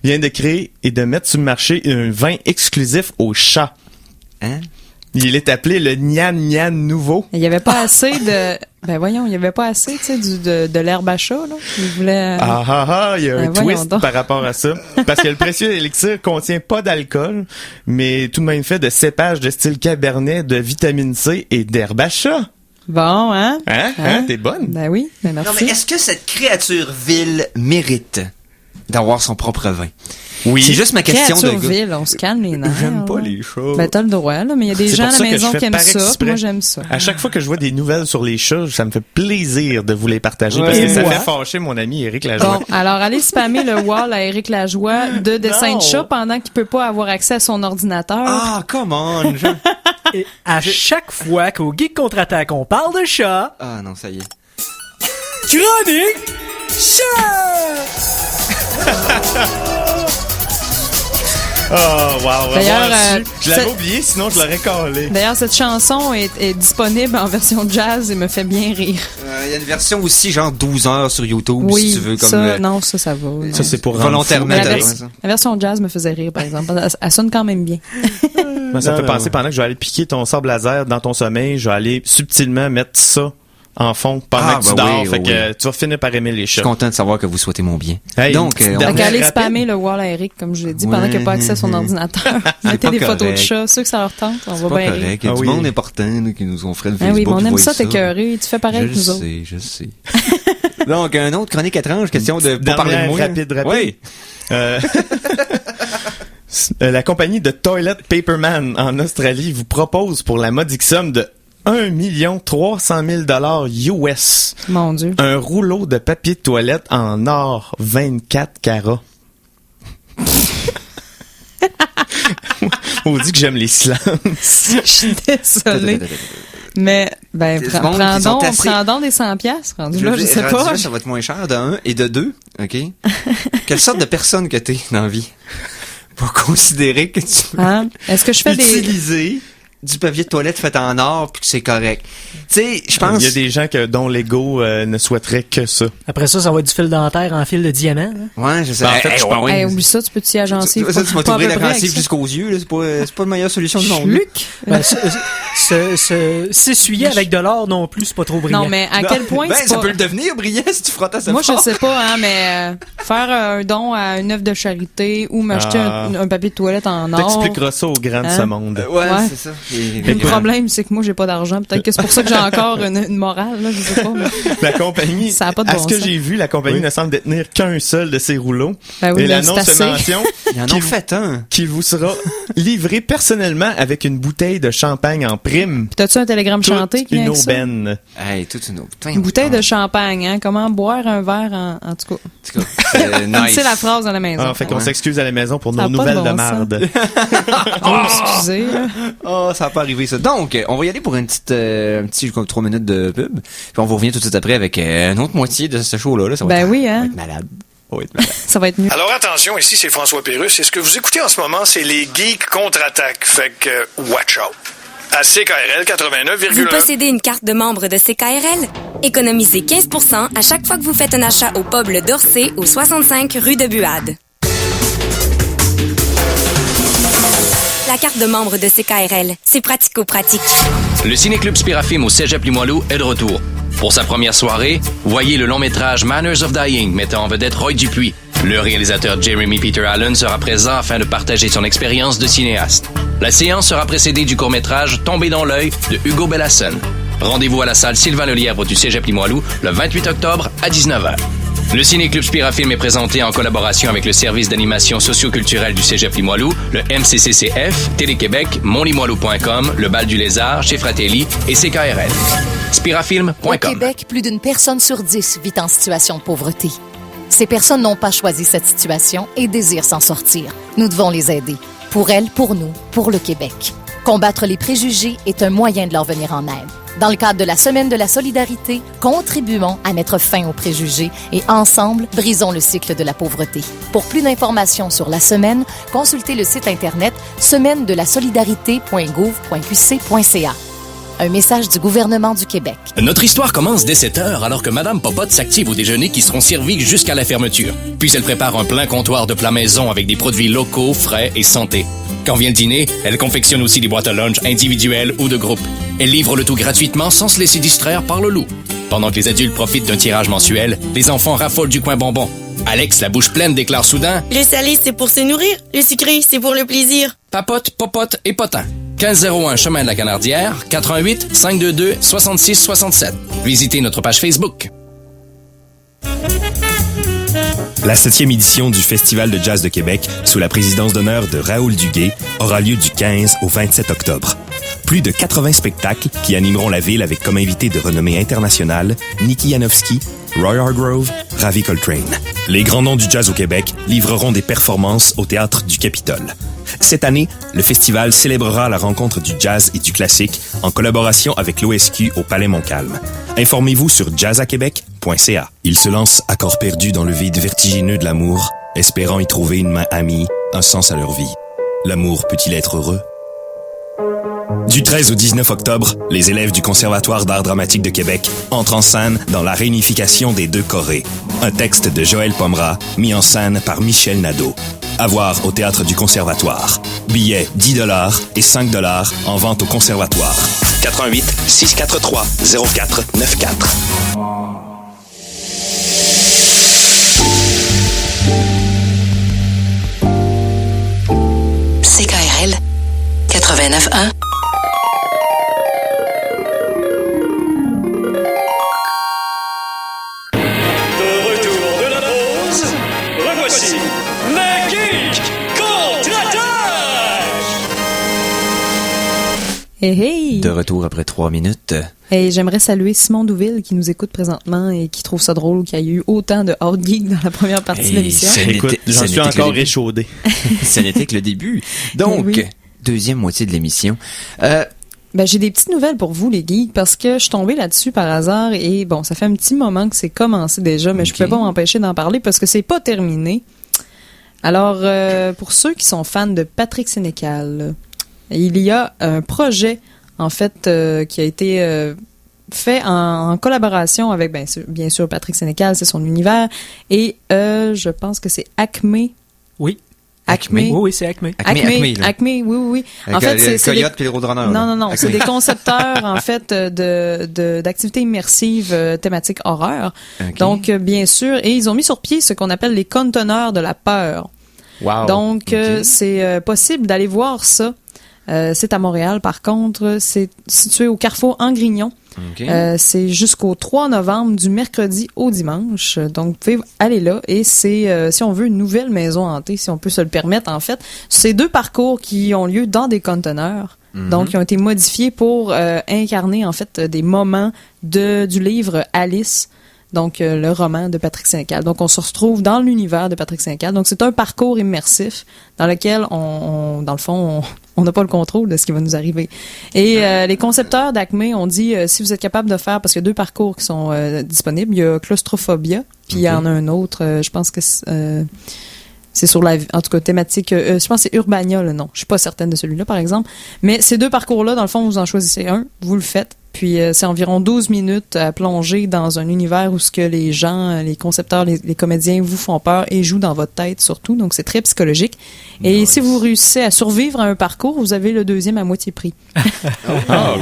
vient de créer et de mettre sur le marché un vin exclusif aux chats. Hein? Il est appelé le Nyan Nyan Nouveau. Il y avait pas assez de... Ben voyons, il y avait pas assez, tu sais, de l'herbe à chat, là. Il voulait... Il y a un Ben voyons twist donc. par rapport à ça. Parce que le précieux élixir contient pas d'alcool, mais tout de même fait de cépages de style cabernet, de vitamine C et d'herbe à chat. Bon, hein? Hein? T'es bonne? Ben oui, ben Non, merci. mais est-ce que cette créature vile mérite d'avoir son propre vin? Oui. C'est juste ma question de gars. Créatureville, on se calme les nerfs. J'aime pas là. les chats. Ben, t'as le droit, là, mais il y a des C'est gens à pour la ça que maison je fais qui aiment par ça, exprès. puis moi j'aime ça. À chaque fois que je vois des nouvelles sur les chats, ça me fait plaisir de vous les partager parce Ouais. que ça Et moi? fait fâcher mon ami Éric Lajoie. Bon, alors allez spammer le wall à Éric Lajoie de dessin Non. de chat pendant qu'il peut pas avoir accès à son ordinateur. Ah, come on! Et à chaque fois qu'au Geek Contre-Attaque, on parle de chat, Ah non, ça y est. Chronique chat! Oh, wow. D'ailleurs, avoir su. Je l'avais c'est- oublié, sinon je l'aurais collé. D'ailleurs, cette chanson est disponible en version jazz et me fait bien rire. Il y a une version aussi, genre 12 heures sur YouTube, Oui, si tu veux, comme ça, non, ça va. non. Ça, c'est pour volontairement. Mais la, rendre vers- fou. la version jazz me faisait rire, par exemple. Elle sonne quand même bien. Moi, ça me fait Non, penser, non. pendant que je vais aller piquer ton sable laser dans ton sommeil, je vais aller subtilement mettre ça en fond pendant Ah, que tu ben dors. oui, Fait oui. que tu vas finir par aimer les Je suis chats. content de savoir que vous souhaitez mon bien. Hey, Donc, une petite on- Fait dernière qu'allez rapide. spammer le wall à Eric, comme je l'ai dit, pendant qu'il n'a pas accès à son ordinateur. Mettez pas des photos de correct. chats, ceux que ça leur tente, on c'est va pas bien rire. correct. Il y a Ah du oui. monde important là, qui nous ont fait le Ah Facebook. oui, mais on qui aime voient ça t'écœurer. Tu fais pareil que nous autres. Je sais. Donc, un autre chronique étrange, question de pas parler de Dernière moi. rapide. Oui. Euh, la compagnie de Toilet Paperman en Australie vous propose pour la modique somme de 1 300 000 US Mon Dieu. un rouleau de papier de toilette en or 24 carats. On dit que j'aime les silences. Je suis désolée. Mais, ben, Des mondes qui sont assez- prends donc des 100 piastres. Rendu Je là, veux je dire, sais rendu pas. là, ça va être moins cher de 1 et de 2, OK? Quelle sorte de personne que t'es dans la vie pour considérer que tu peux Hein? Est-ce que je fais des... utiliser du papier de toilette fait en or puis que c'est correct? Tu sais, je pense... Il y a des gens dont l'ego ne souhaiterait que ça. après ça, ça va être du fil dentaire en fil de diamant. là. Ouais, je sais. Ben, en fait, je pense- Hey, oublie ça, tu peux t'y agencer. Ça, tu vas Pas à t'ouvrir peu la près gencive avec ça. jusqu'aux yeux, là. C'est pas la meilleure solution du monde. Luc? Ben, s'essuyer avec de l'or non plus, c'est pas trop brillant. Non, mais à quel point Ben, c'est ça pas... peut le devenir brillant si tu frottes assez Moi, je fort. sais pas, hein, mais faire un don à une œuvre de charité ou m'acheter Ah. un papier de toilette en or. T'expliqueras ça aux grands de Hein? ce monde. Ouais, Ouais. c'est ça. Et- Le problème, c'est que moi, j'ai pas d'argent. Peut-être que c'est pour ça que j'ai encore une morale, là, je sais pas. mais- La compagnie, Ça a pas de à bon ce que sens. j'ai vu, la compagnie ne semble détenir qu'un seul de ces rouleaux. Ben oui, Et là, l'annonce c'est assez. mention Ils en qu'il ont fait un. qu'il vous sera livré personnellement avec une bouteille de champagne en prime. Puis t'as-tu un télégramme Toute chanté qui vient une avec ça? aubaine. Hey, toute une autre. Putain, Une bouteille de champagne, hein? Comment boire un verre en tout cas. En tout cas, c'est nice. C'est la phrase à la maison. Ah, fait qu'on Ouais. s'excuse à la maison pour Ça nos a pas de nouvelles de bon sens. marde. Oh, excusez, là. Oh, ça va pas arriver ça. Donc, on va y aller pour une petite, un petit comme 3 minutes de pub. Puis on va revenir tout de suite après avec une autre moitié de ce show-là. Là. Ça va Ben être, oui, ça va hein? être malade. Ça va être malade. Ça va être mieux. Alors attention, ici c'est François Pérusse et ce que vous écoutez en ce moment, c'est les Geeks contre-attaque. Fait que watch out. À CKRL 89,1. Vous possédez une carte de membre de CKRL? Économisez 15% à chaque fois que vous faites un achat au pub Le Dorsey au 65 rue de Buade. La carte de membre de CKRL, c'est pratico-pratique. Le Ciné-Club Spirafilm au Cégep Limoilou est de retour. Pour sa première soirée, voyez le long-métrage Manners of Dying mettant en vedette Roy Dupuis. Le réalisateur Jeremy Peter Allen sera présent afin de partager son expérience de cinéaste. La séance sera précédée du court-métrage Tombé dans l'œil de Hugo Bellasson. Rendez-vous à la salle Sylvain Lelièvre du Cégep Limoilou le 28 octobre à 19h. Le Ciné-Club Spirafilm est présenté en collaboration avec le service d'animation socio-culturelle du Cégep Limoilou, le MCCCF, Télé-Québec, monlimoilou.com, le Bal du Lézard, chez Fratelli et CKRL. Au Spirafilm.com. Québec, plus d'une personne sur 10 vit en situation de pauvreté. Ces personnes n'ont pas choisi cette situation et désirent s'en sortir. Nous devons les aider. Pour elles, pour nous, pour le Québec. Combattre les préjugés est un moyen de leur venir en aide. Dans le cadre de la Semaine de la solidarité, contribuons à mettre fin aux préjugés et ensemble, brisons le cycle de la pauvreté. Pour plus d'informations sur la semaine, consultez le site internet semaine-de-la-solidarité.gouv.qc.ca. Un message du gouvernement du Québec. Notre histoire commence dès 7 heures alors que Madame Popote s'active au déjeuner qui seront servis jusqu'à la fermeture. Puis elle prépare un plein comptoir de plats maison avec des produits locaux, frais et santé. Quand vient le dîner, elle confectionne aussi des boîtes à lunch individuelles ou de groupe. Elle livre le tout gratuitement sans se laisser distraire par le loup. Pendant que les adultes profitent d'un tirage mensuel, les enfants raffolent du coin bonbon. Alex, la bouche pleine, déclare soudain Le salé, c'est pour se nourrir. Le sucré, c'est pour le plaisir. Papote, popote et potin. 1501 chemin de la Canardière, 88 522 66 67. Visitez notre page Facebook. La 7e édition du Festival de jazz de Québec, sous la présidence d'honneur de Raoul Duguay, aura lieu du 15 au 27 octobre. Plus de 80 spectacles qui animeront la ville avec comme invités de renommée internationale Nicky Janowski, Roy Hargrove, Ravi Coltrane. Les grands noms du jazz au Québec livreront des performances au Théâtre du Capitole. Cette année, le festival célébrera la rencontre du jazz et du classique en collaboration avec l'OSQ au Palais Montcalm. Informez-vous sur jazzaquebec.ca. Ils se lancent à corps perdu dans le vide vertigineux de l'amour, espérant y trouver une main amie, un sens à leur vie. L'amour peut-il être heureux? Du 13 au 19 octobre, les élèves du Conservatoire d'art dramatique de Québec entrent en scène dans La réunification des deux Corées, un texte de Joël Pomera mis en scène par Michel Nadeau. À voir au Théâtre du Conservatoire. Billets 10$ et 5$ en vente au Conservatoire. 88 643 0494. CKRL 89.1. Hey, hey! De retour après 3 minutes. Et j'aimerais saluer Simon Douville qui nous écoute présentement et qui trouve ça drôle qu'il y ait eu autant de hard geek dans la première partie de l'émission. Écoute, j'en suis encore réchaudé. Ce n'était que le début. Donc, oui. Deuxième moitié de l'émission. J'ai des petites nouvelles pour vous, les geeks, parce que je suis tombée là-dessus par hasard et bon, ça fait un petit moment que c'est commencé déjà, mais je ne peux pas m'empêcher d'en parler parce que c'est pas terminé. Alors, pour ceux qui sont fans de Patrick Sénécal, il y a un projet, en fait, qui a été fait en collaboration avec, bien sûr, Patrick Sénécal, c'est son univers, et je pense que c'est Acme. Oui. Acme. Oui, c'est Acme. Acme, oui. En fait, c'est Coyote puis le Roadrunner. Non. C'est des concepteurs, en fait, d'activités immersives thématiques horreur. Okay. Donc, bien sûr, et ils ont mis sur pied ce qu'on appelle les conteneurs de la peur. Wow. Donc, c'est possible d'aller voir ça. C'est à Montréal, par contre. C'est situé au Carrefour Angrignon. Okay. C'est jusqu'au 3 novembre, du mercredi au dimanche. Donc, vous pouvez aller là. Et c'est, si on veut, une nouvelle maison hantée, si on peut se le permettre, en fait. C'est 2 parcours qui ont lieu dans des conteneurs. Mm-hmm. Donc, qui ont été modifiés pour incarner, en fait, des moments du livre Alice. Donc, le roman de Patrick Sénécal. Donc, on se retrouve dans l'univers de Patrick Sénécal. Donc, c'est un parcours immersif dans lequel dans le fond, on n'a pas le contrôle de ce qui va nous arriver. Et les concepteurs d'Acme ont dit, si vous êtes capable de faire, parce qu'il y a 2 parcours qui sont disponibles, il y a Claustrophobia, puis il y en a un autre, je pense que c'est sur en tout cas, thématique, je pense que c'est Urbania, le nom. Je suis pas certaine de celui-là, par exemple. Mais ces 2 parcours-là, dans le fond, vous en choisissez un, vous le faites. Puis c'est environ 12 minutes à plonger dans un univers où ce que les gens, les concepteurs, les comédiens vous font peur et jouent dans votre tête surtout. Donc c'est très psychologique. Et si vous réussissez à survivre à un parcours, vous avez le 2e à moitié prix.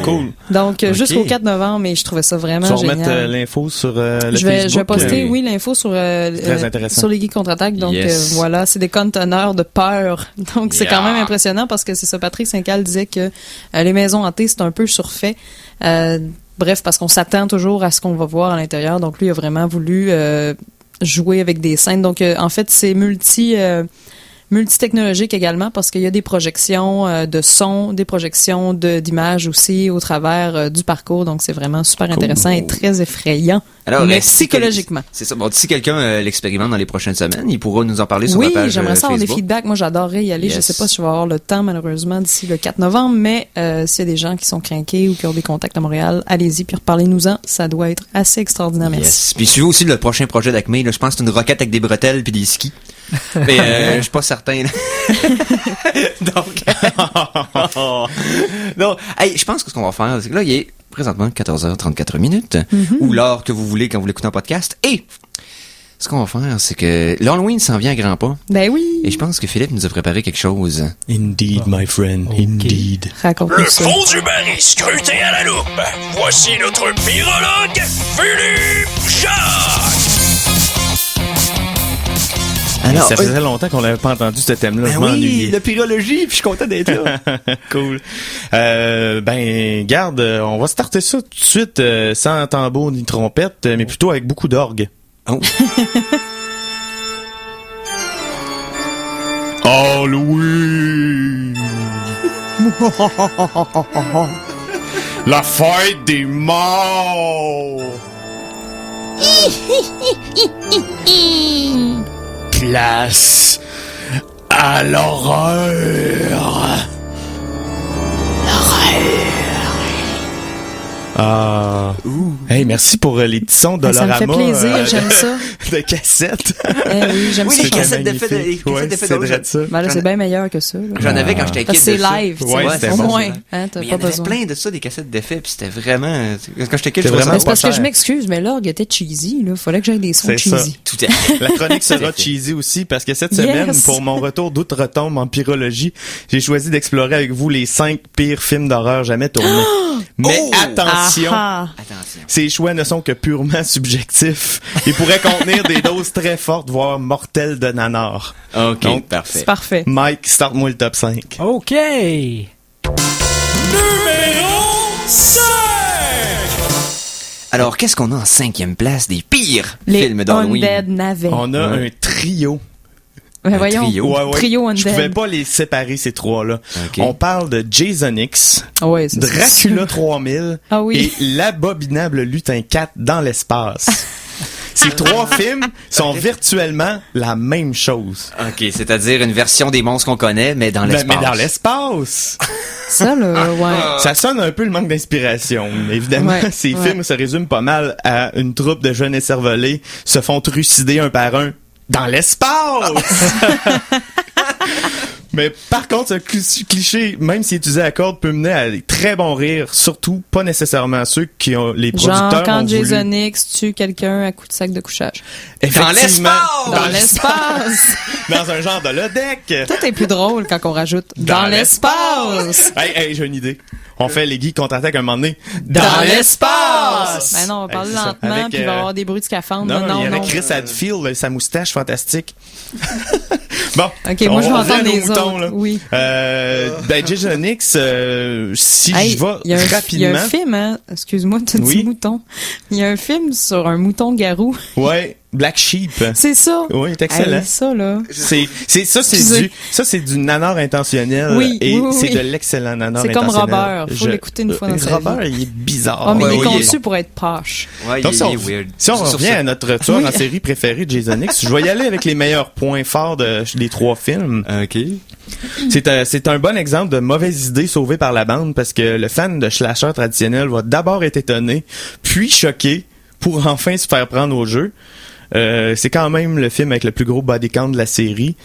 Cool. Donc jusqu'au 4 novembre, et je trouvais ça vraiment génial. Tu vas remettre l'info sur le Facebook? Je vais poster, l'info sur les Geeks Contre-Attaque. Donc voilà, c'est des conteneurs de peur. Donc c'est quand même impressionnant parce que c'est ça, Patrick Sénécal disait que les maisons hantées, c'est un peu surfait. Bref, parce qu'on s'attend toujours à ce qu'on va voir à l'intérieur. Donc, lui a vraiment voulu jouer avec des scènes. Donc, en fait, c'est multitechnologique également parce qu'il y a des projections de son, des projections d'images aussi au travers du parcours. Donc, c'est vraiment super intéressant et très effrayant. Alors, mais psychologiquement. C'est ça. Bon, si quelqu'un l'expérimente dans les prochaines semaines, il pourra nous en parler sur la page Oui, j'aimerais ça avoir des feedbacks. Moi, j'adorerais y aller. Yes. Je sais pas si je vais avoir le temps, malheureusement, d'ici le 4 novembre, mais s'il y a des gens qui sont craqués ou qui ont des contacts à Montréal, allez-y, puis reparlez-nous-en. Ça doit être assez extraordinaire. Merci. Yes. Puis suivez aussi le prochain projet d'Acme. Je pense que c'est une roquette avec des bretelles puis des skis. Mais je suis pas certain. Donc, hey, je pense que ce qu'on va faire, c'est que là, il est présentement 14h34 minutes, ou l'heure que vous voulez quand vous l'écoutez en podcast. Et ce qu'on va faire, c'est que l'Halloween s'en vient à grands pas. Ben oui. Et je pense que Philippe nous a préparé quelque chose. Indeed, my friend, indeed. Le fond du baril scruté à la loupe. Voici notre pyrologue, Philippe Jacques. Alors, ça faisait longtemps qu'on n'avait pas entendu ce thème-là. Ben oui, la pyrologie, puis je suis content d'être là. Cool. Garde, on va starter ça tout de suite, sans tambour ni trompette, mais plutôt avec beaucoup d'orgue. Oh. Halloween! La fête des morts! Place à l'horreur! Ah. Hey, merci pour les petits sons de Ça me fait plaisir, j'aime ça. De cassettes. Oui, j'aime ça. Les cassettes d'effets c'est ça. Ben là, c'est bien meilleur que ça. Là. J'en avais quand j'étais kid. C'est live, tu sais. Ouais, c'était au bon. moins. Hein, t'as Mais il y pas en avait besoin. plein de ça, des cassettes d'effets, puis c'était vraiment... Quand j'étais kid, je C'était trouvais ça vraiment C'est parce que cher. je m'excuse, mais l'orgue était cheesy, là. Fallait que j'aille des sons C'est ça. cheesy. Tout à fait. La chronique sera cheesy aussi parce que cette semaine, pour mon retour d'outre-tombe en pyrologie, j'ai choisi d'explorer avec vous les 5 pires films d'horreur jamais tournés. Mais attention, ces choix ne sont que purement subjectifs et pourraient contenir des doses très fortes, voire mortelles de nanar. OK, Donc, parfait. C'est parfait. Mike, starte-moi le top 5. OK. Numéro 5! Alors, qu'est-ce qu'on a en 5e place des pires Les films d'Halloween? Undead navets. On a un trio. Ben voyons, trio. Je pouvais Undead. pas les séparer, ces trois-là. Okay. On parle de Jason X, Ah ouais, ça, c'est Dracula sûr. 3000 Ah oui. et l'abominable lutin 4 dans l'espace. Ces trois films sont virtuellement la même chose. OK, c'est-à-dire une version des monstres qu'on connaît, mais dans l'espace. Mais dans l'espace! Ça, là, ouais. Ça sonne un peu le manque d'inspiration. Évidemment, Ouais, ces ouais. films se résument pas mal à une troupe de jeunes écervelés se font trucider un par un dans l'espace! Mais par contre, ce cliché, même s'il est utilisé à corde, peut mener à des très bons rires, surtout pas nécessairement ceux qui ont les producteurs Genre quand ont Jason voulu. X tue quelqu'un à coup de sac de couchage. Effectivement, Dans l'espace! dans un genre de lodeck. Tout est plus drôle quand on rajoute dans l'espace! Hey, j'ai une idée. On fait les geeks contre-attaque un moment donné. Dans l'espace! Ben non, on va parler c'est ça. lentement, Avec, puis il va y avoir des bruits de scaphandre. Non, il y avait non. Chris Hadfield, sa moustache fantastique. Bon. Ok, moi, je vais entendre revient aux les moutons, autres. là. Oui. Ben, Jason X, si Hey, je vais il y a rapidement. un film, hein? Excuse-moi, tu dis Oui. mouton. Il y a un film sur un mouton-garou. Ouais, Black Sheep. C'est ça. Oui, c'est excellent. Hey, ça, là. C'est du nanar intentionnel. Oui, et oui, c'est oui. de l'excellent nanar C'est comme intentionnel. Robert. Faut l'écouter une fois dans sa vie. Robert, il est bizarre. Oh, mais il est Ouais, conçu pour être poche. Ouais, Donc, il si on, est weird. si on Sur revient ça. à notre tueur en série préféré, Jason X, je vais y aller avec les meilleurs points forts des trois films. OK. C'est un bon exemple de mauvaise idée sauvée par la bande parce que le fan de slasher traditionnel va d'abord être étonné, puis choqué pour enfin se faire prendre au jeu. C'est quand même le film avec le plus gros body count de la série.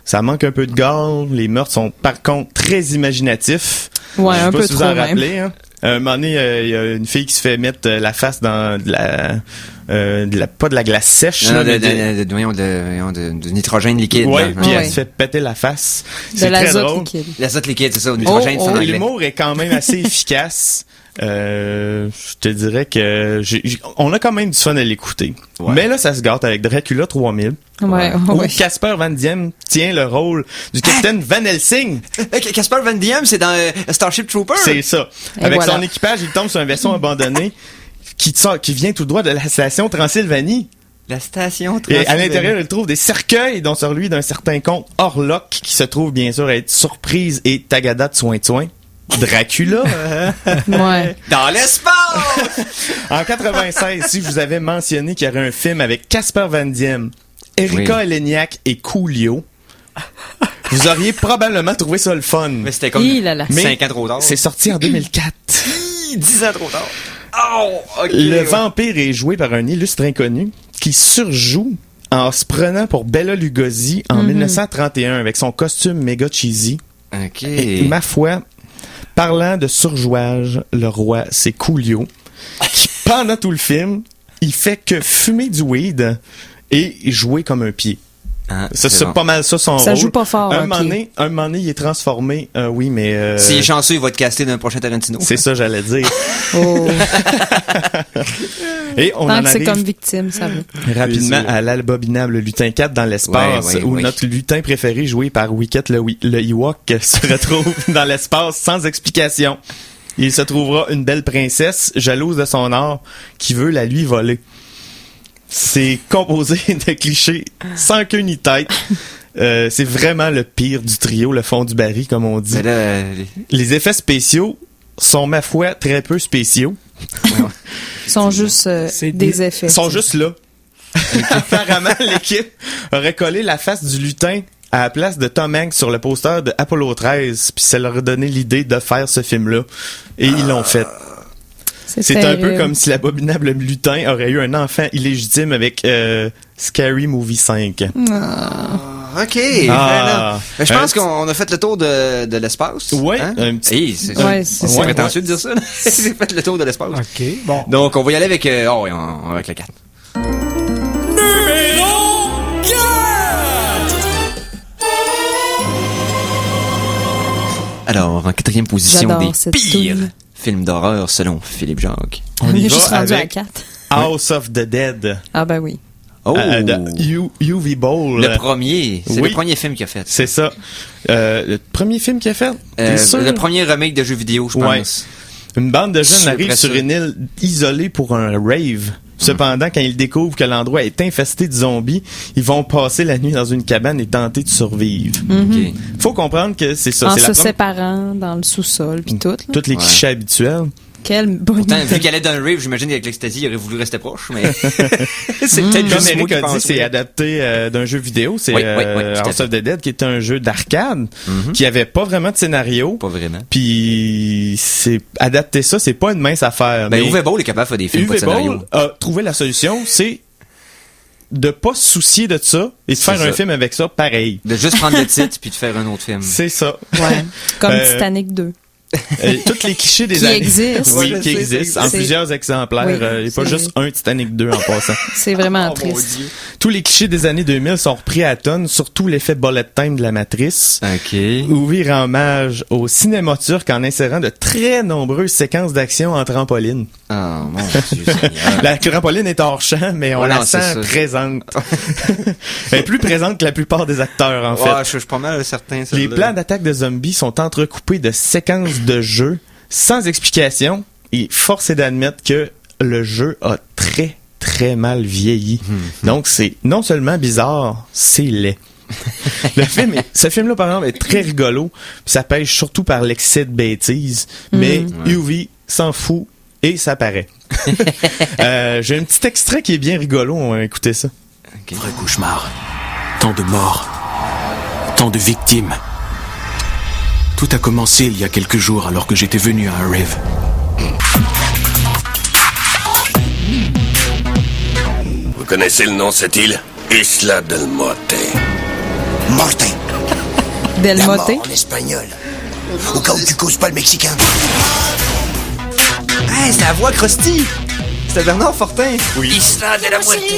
Ça manque un peu de gore. Les meurtres sont par contre très imaginatifs. Ouais, Je sais un pas peu si vous trop en même. rappelez. Hein. Un moment donné, il y a une fille qui se fait mettre la face dans pas de la glace sèche. Non, là, mais de nitrogène liquide. ouais, là. puis Ouais. elle se fait péter la face. De C'est très l'azote drôle. liquide. L'azote liquide, c'est ça, au nitrogène, c'est en anglais. L'humour est quand même assez efficace. Je te dirais que on a quand même du fun à l'écouter. Ouais. Mais là, ça se gâte avec Dracula 3000. Ouais, Où ouais. Casper Van Diem tient le rôle du capitaine Van Helsing. Casper Van Diem, c'est dans Starship Trooper. C'est ça. Et Avec voilà. son équipage, il tombe sur un vaisseau abandonné qui vient tout droit de la station Transylvanie. La station Et à Transylvanie. l'intérieur, il trouve des cercueils, dont celui d'un certain comte Orlok, qui se trouve bien sûr être Surprise et Tagada de Soin-Soin. Dracula. Ouais. Dans l'espace! En 96, si je vous avais mentionné qu'il y aurait un film avec Casper Van Diem, Erika Eleniak et Coolio, vous auriez probablement trouvé ça le fun. Mais c'était comme Hi là là. 5 ans trop tard. C'est sorti en 2004. 10 ans trop tard. Oh, ok. Le vampire est joué par un illustre inconnu qui surjoue en se prenant pour Bela Lugosi en 1931 avec son costume méga cheesy. Ok. Et ma foi, parlant de surjouage, le roi, c'est Coolio, qui pendant tout le film, il fait que fumer du weed et jouer comme un pied. Ah, Ça, c'est bon. pas mal ça son Ça rôle. joue pas fort, Un un moment pied. donné, il est transformé. Oui, mais... S'il est chanceux, il va être casté dans un prochain Tarantino. c'est ça, j'allais dire. Oh. Et on Tant en que c'est arrive comme victime, ça va. rapidement à l'abominable lutin 4 dans l'espace, Ouais, où ouais. notre lutin préféré, joué par Wicket le Ewok, se retrouve dans l'espace sans explication. Il se trouvera une belle princesse, jalouse de son or, qui veut la lui voler. C'est composé de clichés sans queue ni tête. C'est vraiment le pire du trio, le fond du baril, comme on dit. Mais là, Les effets spéciaux sont, ma foi, très peu spéciaux. Ils sont juste des effets. Ils sont juste là. Apparemment, l'équipe aurait collé la face du lutin à la place de Tom Hanks sur le poster de Apollo 13, puis ça leur a donné l'idée de faire ce film-là. Et ils l'ont fait. C'est un peu comme si l'abominable lutin aurait eu un enfant illégitime avec Scary Movie 5. OK. Je pense qu'on a fait le tour de l'espace. Oui. Hein? C'est prétentieux de dire ça. J'ai fait le tour de l'espace. OK, bon. Donc, on va y aller avec, avec la 4. Numéro 4! Alors, en 4e position J'adore des cette pires tune. films d'horreur selon Philippe Jacques. On y est va juste rendu à avec 4. House of the Dead. Ah ben oui. Oh! UV Bowl. Le premier. C'est le premier film qu'il a fait. C'est ça. Le premier film qu'il a fait? Le premier remake de jeu vidéo, je pense. Une bande de jeunes arrive sur une île isolée pour un rave. Cependant, quand ils découvrent que l'endroit est infesté de zombies, ils vont passer la nuit dans une cabane et tenter de survivre. Okay. Faut comprendre que c'est ça. En c'est se séparant dans le sous-sol puis tout. Tous les clichés habituels. Quelle bonne Pourtant, idée. vu qu'elle est dans le rave, j'imagine qu'avec l'ecstasy, il aurait voulu rester proche, mais c'est peut-être Comme juste moi Eric qui a pense. dit, c'est adapté d'un jeu vidéo. C'est House of the Dead, qui est un jeu d'arcade, qui avait pas vraiment de scénario. Pas vraiment. Puis c'est adapter ça, c'est pas une mince affaire. Ben, Uwe Boll est capable de faire des films pas de scénario. Boll a trouvé la solution, c'est de pas se soucier de ça et de faire un film avec ça pareil. De juste prendre le titre puis de faire un autre film. C'est ça. Ouais. Comme Titanic 2. Tous les clichés des qui années... existent. Oui, qui existent. En plusieurs exemplaires. Oui, il n'y a pas juste un Titanic 2 en passant. C'est vraiment triste. Tous les clichés des années 2000 sont repris à tonnes, surtout l'effet bullet time de la matrice. OK. Ouvrir hommage au cinéma turc en insérant de très nombreuses séquences d'action en trampoline. Oh, mon Dieu Seigneur. La trampoline est hors champ, mais on la sent présente. Elle est plus présente que la plupart des acteurs, en fait. Je suis pas mal certain. Les plans d'attaque de zombies sont entrecoupés de séquences de jeu sans explication et force est d'admettre que le jeu a très très mal vieilli. Donc c'est non seulement bizarre, c'est laid. Ce film-là par exemple est très rigolo, puis ça pêche surtout par l'excès de bêtises, mais UV s'en fout et ça paraît. J'ai un petit extrait qui est bien rigolo, on va écouter ça. Okay. Vrai cauchemar. Tant de morts. Tant de victimes. Tout a commencé il y a quelques jours alors que j'étais venu à un rave. Vous connaissez le nom de cette île? Isla del Mote. Morte. Del Mote? En espagnol. Au cas où tu causes pas le mexicain. Hey, c'est la voix Krusty! C'était Bernard Fortin. Oui. Isla de la Muerte.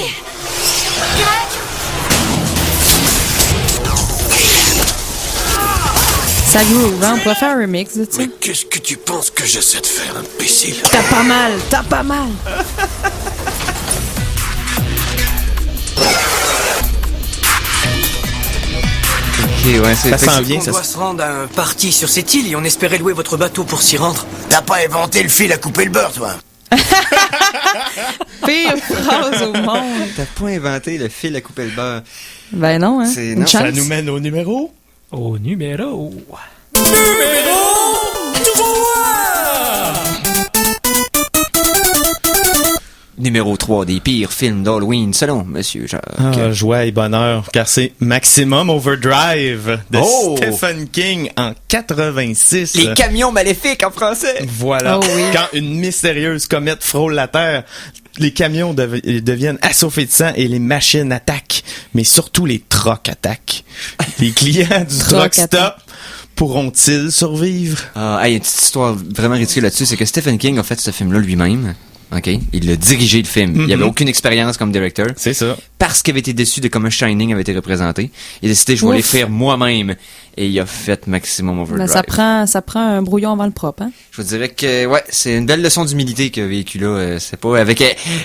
Ça groove, hein? On pourrait faire un remix de ça. Mais qu'est-ce que tu penses que j'essaie de faire, imbécile? T'as pas mal, t'as pas mal. Ok, ouais, ça s'en vient. On doit se rendre à un party sur cette île et on espérait louer votre bateau pour s'y rendre. T'as pas inventé le fil à couper le beurre, toi? Pire phrase au monde. T'as pas inventé le fil à couper le beurre. Ben non, hein. Non, ça nous mène au numéro. Au numéro 3! Numéro 3 des pires films d'Halloween selon Monsieur Jacques. Joie et bonheur, car c'est Maximum Overdrive de Stephen King en 86. Les camions maléfiques en français. Voilà. Oh oui. Quand une mystérieuse comète frôle la Terre, les camions deviennent assoiffés de sang et les machines attaquent, mais surtout les trucks attaquent. Les clients du truck stop pourront-ils survivre? Une petite histoire vraiment ridicule là-dessus, c'est que Stephen King a fait ce film-là lui-même. OK? Il a dirigé le film. Il avait aucune expérience comme directeur. C'est ça. Parce qu'il avait été déçu de comment Shining avait été représenté. Il a décidé, je vais aller faire moi-même. et il a fait Maximum Overdrive. Ben, ça prend un brouillon avant le propre, hein? Je vous dirais que, ouais, c'est une belle leçon d'humilité que véhicule là. C'est pas avec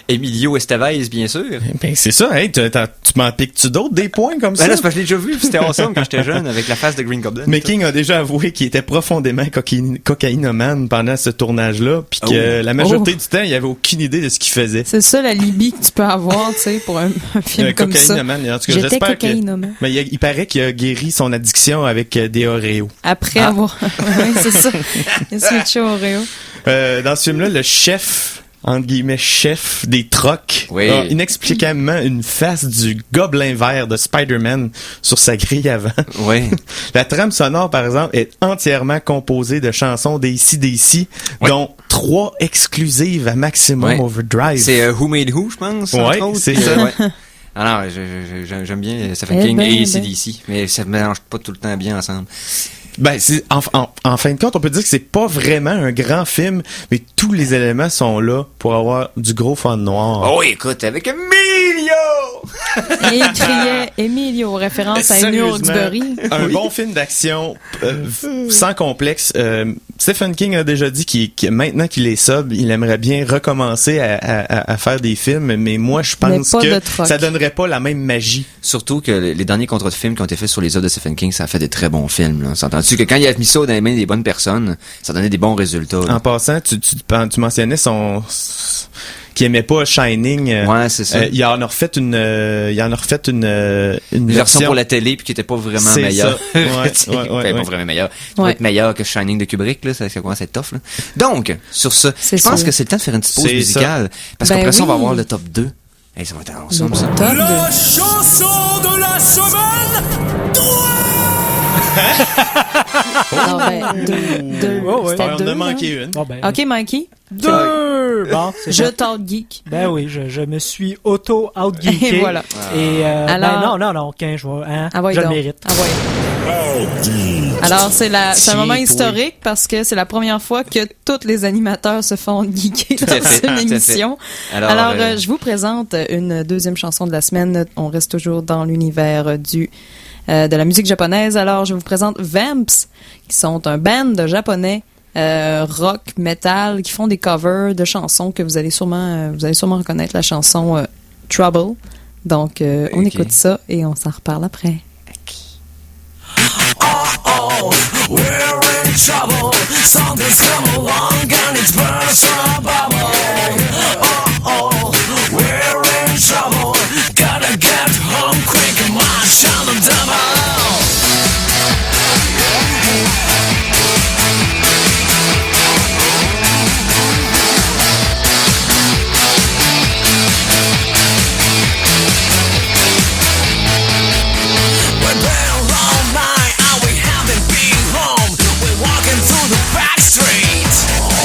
Emilio Estevez, bien sûr. Ben, c'est ça, hey, tu m'en piques-tu d'autres des points comme ça? Ben là, c'est parce que je l'ai déjà vu, c'était awesome quand j'étais jeune, avec la face de Green Goblin. Mais King a déjà avoué qu'il était profondément cocaïnomane pendant ce tournage-là, puis que la majorité du temps, il avait aucune idée de ce qu'il faisait. C'est ça la libye que tu peux avoir, tu sais, pour un film comme ça. Cocaïnomane, en tout cas, j'espère que... Mais il paraît qu'il a guéri son addiction avec des Oreos. Après avoir... oui, c'est ça. Il a switché Oreo. Dans ce film-là, le chef... entre guillemets, chef des trocs, a inexplicablement une face du gobelin vert de Spider-Man sur sa grille avant. Ouais. La trame sonore, par exemple, est entièrement composée de chansons d'AC/DC, dont 3 exclusives à Maximum Overdrive. C'est Who Made Who, je pense. Ouais, c'est ça. Ouais. Alors, j'aime bien Stephen King et AC/DC, mais ça ne mélange pas tout le temps bien ensemble. Ben, en fin de compte, on peut dire que c'est pas vraiment un grand film, mais tous les éléments sont là pour avoir du gros fun noir. Oh, écoute, avec Emilio! Et il criait Emilio, référence à New Yorkbury. Un bon film d'action, sans complexe. Stephen King a déjà dit qu'il maintenant qu'il est sobre, il aimerait bien recommencer à faire des films, mais moi, je pense que ça donnerait pas la même magie. Surtout que les derniers contrats de films qui ont été faits sur les œuvres de Stephen King, ça a fait des très bons films, là. S'entends-tu que quand il a mis ça dans les mains des bonnes personnes, ça donnait des bons résultats, là. En passant, tu mentionnais qui aimait pas Shining. Ouais, c'est ça. Il en a refait une version pour la télé puis qui était pas vraiment meilleure. Ouais. Pas vraiment meilleure. Pour être meilleur que Shining de Kubrick, là, ça commence à être tough, là. Donc, sur ça, je pense que c'est le temps de faire une petite pause musicale. Parce qu'après ça, on va avoir le top 2. Et ça va être ensemble, ça. La chanson de la semaine 3! Non, ben, deux. On en a manqué une. Bon, ben, OK, Mikey? 2! Bon, je t'out-geek. Ben oui, je me suis auto-out-geeké. Et voilà. Et, alors... ben non, je le mérite. Alors, c'est un moment historique parce que c'est la première fois que tous les animateurs se font geeker dans une émission. Alors, je vous présente une deuxième chanson de la semaine. On reste toujours dans l'univers de la musique japonaise. Alors, je vous présente Vamps, qui sont un band de japonais rock, metal, qui font des covers de chansons que vous allez sûrement reconnaître, la chanson Trouble. Donc, on écoute ça et on s'en reparle après. Oh, we're in trouble. Something's come along and it's burst our bubble. Oh, we're in trouble. Gotta get home quick and watch on the double. Walking through the back streets.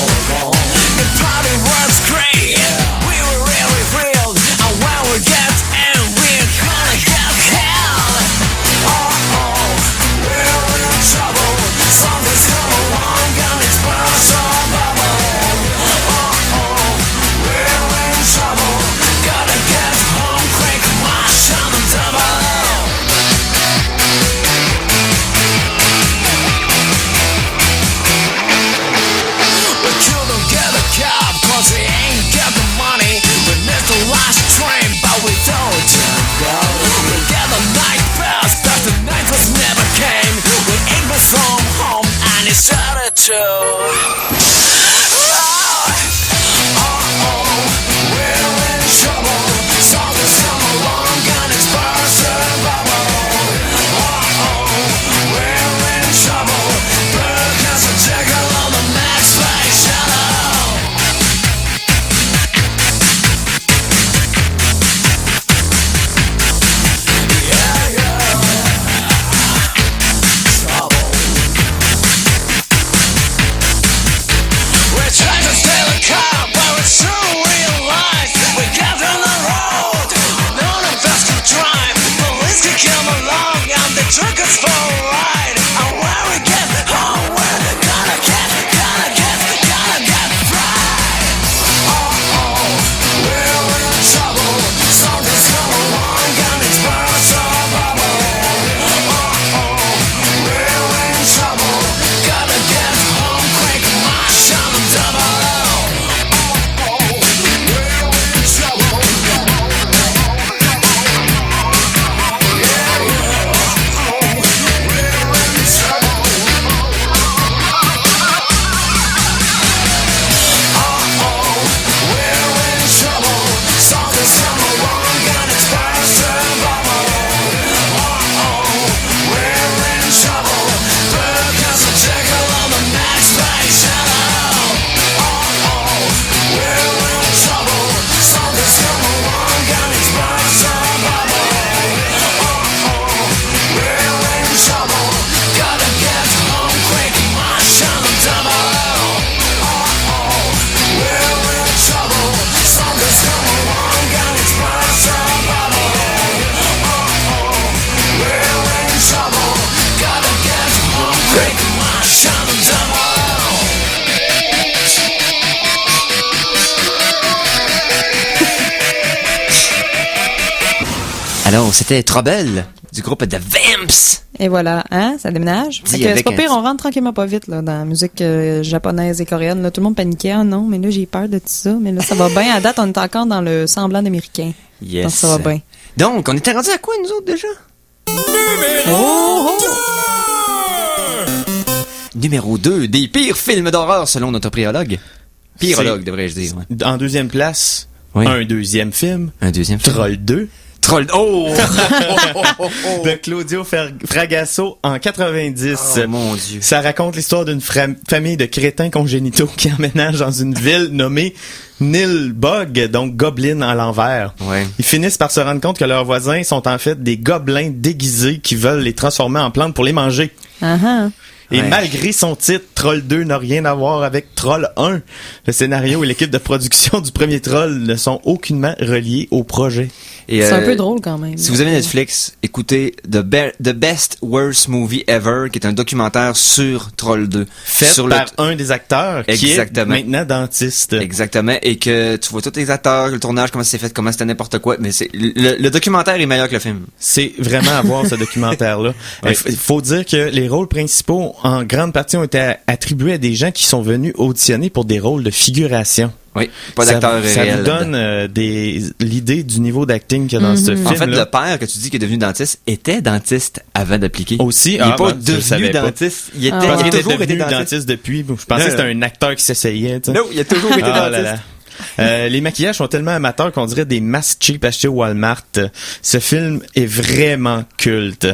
Alors, c'était Trouble du groupe The Vamps. Et voilà, hein, ça déménage. Dis Fait que avec c'est pas pire, un- on rentre tranquillement pas vite là, dans la musique japonaise et coréenne. Là, tout le monde paniquait, ah non, mais là j'ai peur de tout ça. Mais là, ça va bien. À date, on est encore dans le semblant américain. Yes. Donc ça va bien. Donc, on était rendu à quoi, nous autres, déjà? Numéro 2, des pires films d'horreur selon notre priologue. Pirologue, devrais-je dire. Ouais. En deuxième place, Oui. un deuxième film. Un deuxième film. Troll 2. Troll... Oh! De Claudio Fragasso en 90. Oh, mon Dieu. Ça raconte l'histoire d'une famille de crétins congénitaux qui emménagent dans une ville nommée Nilbog, donc Goblin à l'envers. Ouais. Ils finissent par se rendre compte que leurs voisins sont en fait des gobelins déguisés qui veulent les transformer en plantes pour les manger. Et Ouais. malgré son titre, Troll 2 n'a rien à voir avec Troll 1. Le scénario et l'équipe de production du premier Troll ne sont aucunement reliés au projet. Et, C'est un peu drôle quand même. Si vous avez Netflix, écoutez The Best Worst Movie Ever, qui est un documentaire sur Troll 2. Fait sur par un des acteurs qui est Exactement. maintenant dentiste. Exactement. Et que tu vois tous les acteurs, le tournage, comment c'est fait, comment c'était n'importe quoi. Mais c'est le documentaire est meilleur que le film. C'est vraiment à voir ce documentaire-là. Ouais. Il faut dire que les rôles principaux, en grande partie, ont été attribués à des gens qui sont venus auditionner pour des rôles de figuration. Oui, pas d'acteur Ça réel. vous donne l'idée du niveau d'acting qu'il y a dans ce film. En fait, le père que tu dis qui est devenu dentiste était dentiste avant d'appliquer. Aussi, il est pas devenu dentiste. Il était, il il a était toujours été devenu dentiste. dentiste depuis. Je pensais que c'était un acteur qui s'essayait. tu sais. Non, il a toujours été Ah là dentiste. là. Les maquillages sont tellement amateurs qu'on dirait des masques cheap achetés au Walmart. Ce film est vraiment culte.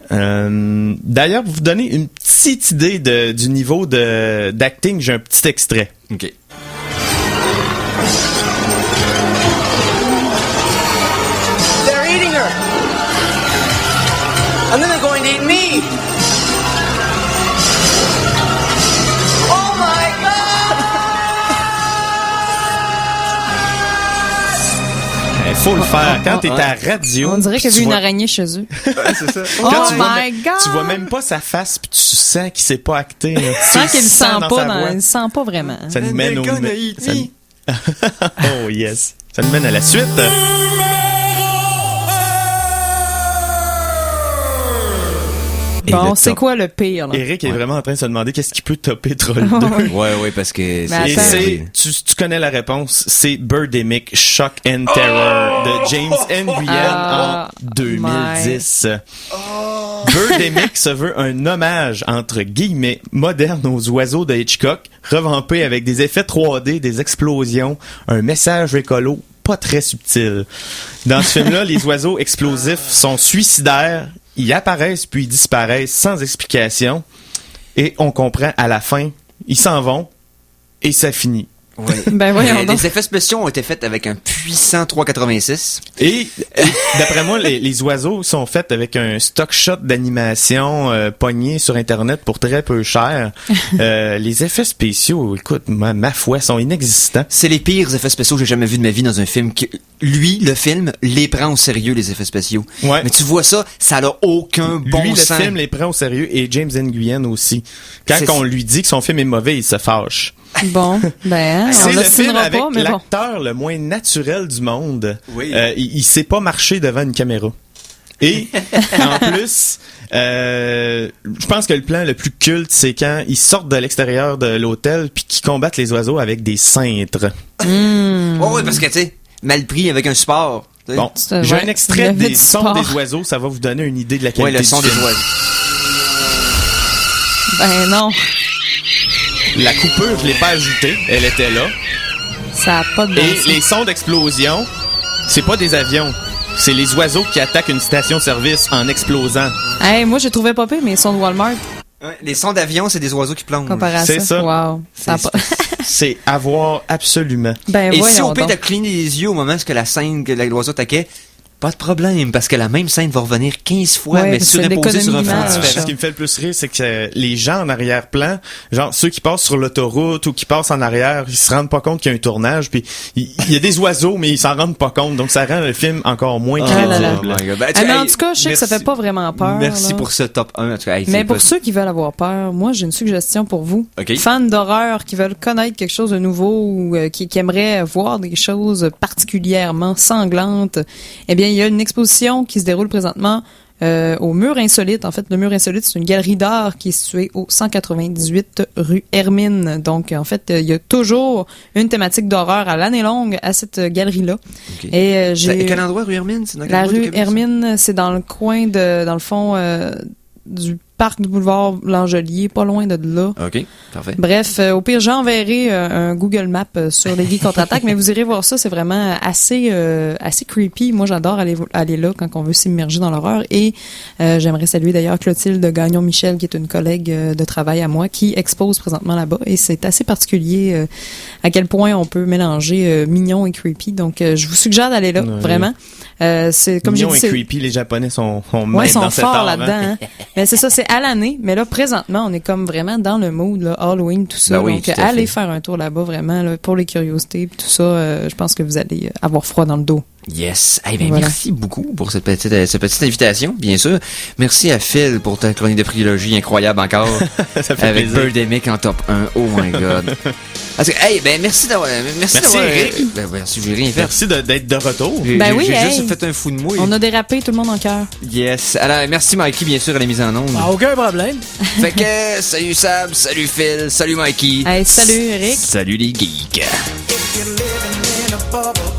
D'ailleurs, pour vous donner une petite idée du niveau d'acting, j'ai un petit extrait. OK. They're eating her. And then they're going to eat me. Oh my God! Il faut le faire. Quand t'es à la radio... On dirait qu'il y a tu vu une vois- araignée chez eux. c'est ça. Oh Quand tu vois my God! Tu vois même pas sa face, puis tu sens qu'il s'est pas acté. Tu Sans qu'il le sent dans pas, sa voix. il le sent pas vraiment. Ça nous mène au... They're gonna eat ça- me. Oh yes. Ça nous mène à la suite. Et Bon, le c'est top. quoi le pire, là? Eric est vraiment en train de se demander qu'est-ce qui peut topper Troll 2. Ouais, parce que Et attends. tu connais la réponse, c'est Birdemic Shock and Terror de James Nguyen en 2010. Birdemic se veut un hommage, entre guillemets, moderne aux oiseaux de Hitchcock, revampé avec des effets 3D, des explosions, un message écolo pas très subtil. Dans ce film-là, les oiseaux explosifs sont suicidaires, ils apparaissent puis ils disparaissent sans explication, et on comprend à la fin, ils s'en vont, et ça finit. Ouais. Ben voyons donc. Les effets spéciaux ont été faits avec un puissant 386. Et d'après moi, les oiseaux sont faits avec un stock shot d'animation pogné sur Internet pour très peu cher. Les effets spéciaux, écoute, ma foi, sont inexistants. C'est les pires effets spéciaux que j'ai jamais vus de ma vie dans un film. Lui, le film, les prend au sérieux, les effets spéciaux. Ouais. Mais tu vois ça, ça n'a aucun bon Lui, le sens. film les prend au sérieux et James Nguyen aussi. Quand C'est- on lui dit que son film est mauvais, il se fâche. Bon, ben, C'est on le film l'obstinera avec pas, mais bon. l'acteur le moins naturel du monde. Oui. Il sait pas marcher devant une caméra. Et en plus, je pense que le plan le plus culte, c'est quand ils sortent de l'extérieur de l'hôtel puis qu'ils combattent les oiseaux avec des cintres. Oh oui, parce que, tu sais, mal pris avec un support. tu sais. Bon, C'est j'ai vrai, un il y extrait avait des du sons sport. des oiseaux, ça va vous donner une idée de la Ouais, qualité le son du des film. oiseaux. Ben non, La coupure, je l'ai pas ajoutée, elle était là. ça a pas de bon Et sens. les sons d'explosion, c'est pas des avions. C'est les oiseaux qui attaquent une station-service en explosant. Hey, moi, j'ai trouvé pas pire, mais ils sont de Walmart, Ouais, les sons d'avion, c'est des oiseaux qui plongent. comparé à C'est ça. ça. Wow. Ça a pas... C'est à voir absolument. Ben Et si voyons on peut donc. te cligner les yeux au moment où la scène que l'oiseau attaquait, pas de problème, parce que la même scène va revenir 15 fois, Ouais, mais c'est surimposée sur un l'économie fond d'image. différent. Ce qui me fait le plus rire, c'est que les gens en arrière-plan, genre ceux qui passent sur l'autoroute ou qui passent en arrière, ils se rendent pas compte qu'il y a un tournage, puis il y a des oiseaux, mais ils s'en rendent pas compte, donc ça rend le film encore moins Ah là là. crédible. my God. Ben, Ah, mais hey, en tout cas, je sais que ça merci. fait pas vraiment peur. Merci là. pour ce top 1. En tout cas, hey, Mais c'est pour pas- ceux qui veulent avoir peur, moi, j'ai une suggestion pour vous. OK. Fans d'horreur qui veulent connaître quelque chose de nouveau ou qui aimeraient voir des choses particulièrement sanglantes, eh bien, mais il y a une exposition qui se déroule présentement au Mur Insolite. En fait, le Mur Insolite, c'est une galerie d'art qui est située au 198 rue Hermine. Donc, en fait, il y a toujours une thématique d'horreur à l'année longue à cette galerie-là. Okay. Et quel endroit, rue Hermine? C'est dans la rue Hermine, c'est dans le coin dans le fond du parc du boulevard Langelier, pas loin de là. OK, parfait. Bref, au pire, j'enverrai un Google Map sur les Geeks contre-attaque, mais vous irez voir ça, c'est vraiment assez creepy. Moi, j'adore aller là quand on veut s'immerger dans l'horreur. Et j'aimerais saluer d'ailleurs Clotilde Gagnon-Michel, qui est une collègue de travail à moi, qui expose présentement là-bas. Et c'est assez particulier à quel point on peut mélanger mignon et creepy. Donc, je vous suggère d'aller là, vraiment. C'est comme j'ai dit, et creepy, les Japonais sont ouais, ils sont dans cet forts art, là-dedans. Hein. Mais c'est ça, c'est à l'année. Mais là, présentement, on est comme vraiment dans le mood, là, Halloween, tout ça. Ben oui, donc, tout à allez fait. faire un tour là-bas, vraiment, là, pour les curiosités, tout ça. Je pense que vous allez avoir froid dans le dos. Yes. Eh bien, Voilà. merci beaucoup pour cette petite invitation, bien sûr. Merci à Phil pour ta chronique de trilogie incroyable encore. Ça fait avec plaisir. Birdemic en top 1. Oh my god. Parce que, hey, ben, merci d'avoir, Merci, Eric. Ben, merci, j'ai rien fait. Merci d'être de retour. Ben oui, j'ai hey. juste fait un fou de moi. On a dérapé, tout le monde en cœur. Yes. Alors, merci Mikey, bien sûr, à la mise en onde. Aucun problème. Fait que, salut Sab, salut Phil, salut Mikey. Hey, salut, Eric. Salut les geeks. If you're living in a bubble,